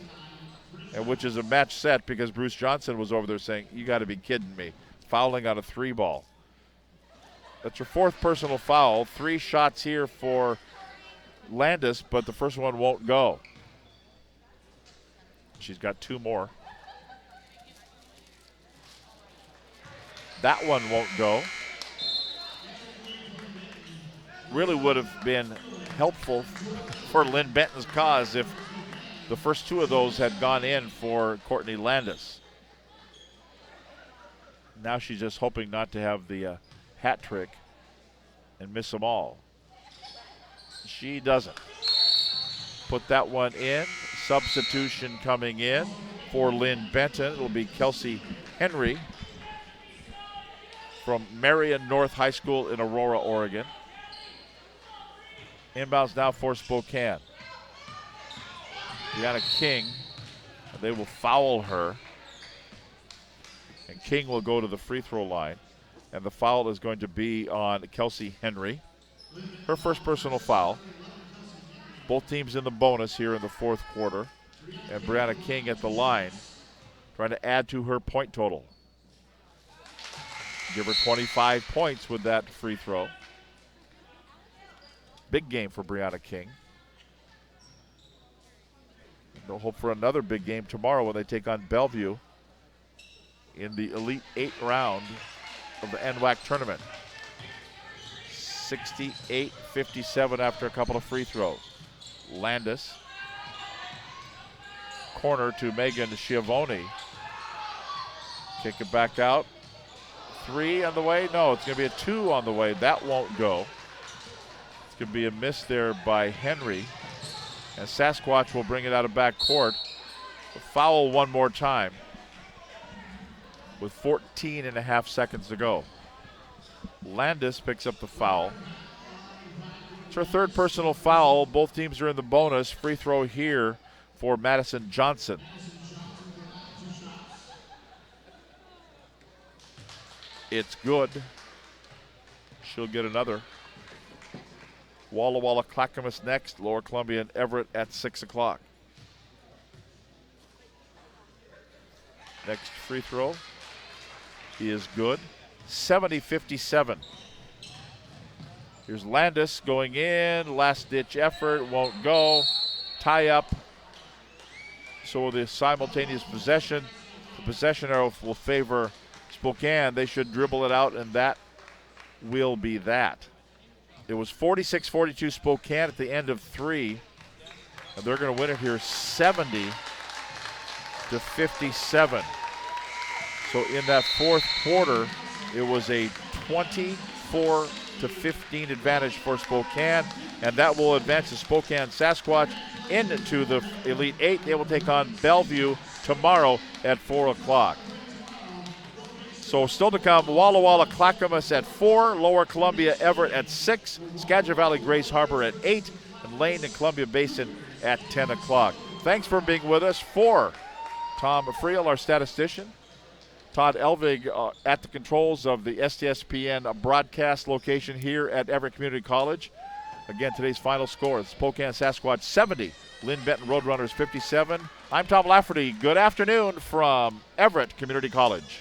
And which is a match set because Bruce Johnson was over there saying, you got to be kidding me. Fouling on a 3 ball. That's her 4th personal foul. 3 shots here for Landis, but the first one won't go. She's got 2 more. That one won't go. Really would have been helpful for Linn-Benton's cause if the first 2 of those had gone in for Courtney Landis. Now she's just hoping not to have the hat trick and miss them all. She doesn't. Put that one in. Substitution coming in for Linn-Benton. It'll be Kelsey Henry from Marion North High School in Aurora, Oregon. Inbounds now for Spokane. Brianna King, they will foul her. And King will go to the free throw line. And the foul is going to be on Kelsey Henry. Her first personal foul. Both teams in the bonus here in the 4th quarter. And Brianna King at the line, trying to add to her point total. Give her 25 points with that free throw. Big game for Brianna King. They'll hope for another big game tomorrow when they take on Bellevue in the Elite 8 round of the NWAC tournament. 68-57 after a couple of free throws. Landis. Corner to Megan Schiavone. Kick it back out. 3 on the way. No, it's going to be a 2 on the way. That won't go. It's going to be a miss there by Henry. And Sasquatch will bring it out of backcourt. A foul one more time with 14.5 seconds to go. Landis picks up the foul. It's her 3rd personal foul. Both teams are in the bonus. Free throw here for Madison Johnson. It's good. She'll get another. Walla Walla Clackamas next. Lower Columbia and Everett at 6 o'clock. Next free throw is good. 70-57. Here's Landis going in. Last ditch effort. Won't go. Tie up. So the simultaneous possession. The possession arrow will favor Spokane. They should dribble it out, and that will be that. It was 46-42 Spokane at the end of 3. And they're going to win it here 70-57. to 57. So in that fourth quarter, it was a 24 to 15 advantage for Spokane, and that will advance the Spokane Sasquatch into the Elite Eight. They will take on Bellevue tomorrow at 4 o'clock. So still to come, Walla Walla Clackamas at 4, Lower Columbia Everett at 6, Skagit Valley Grace Harbor at 8, and Lane and Columbia Basin at 10 o'clock. Thanks for being with us. For Tom Friel, our statistician, Todd Elvig at the controls of the STSPN broadcast location here at Everett Community College. Again, today's final score, Spokane Sasquatch 70, Linn-Benton Roadrunners 57. I'm Tom Lafferty. Good afternoon from Everett Community College.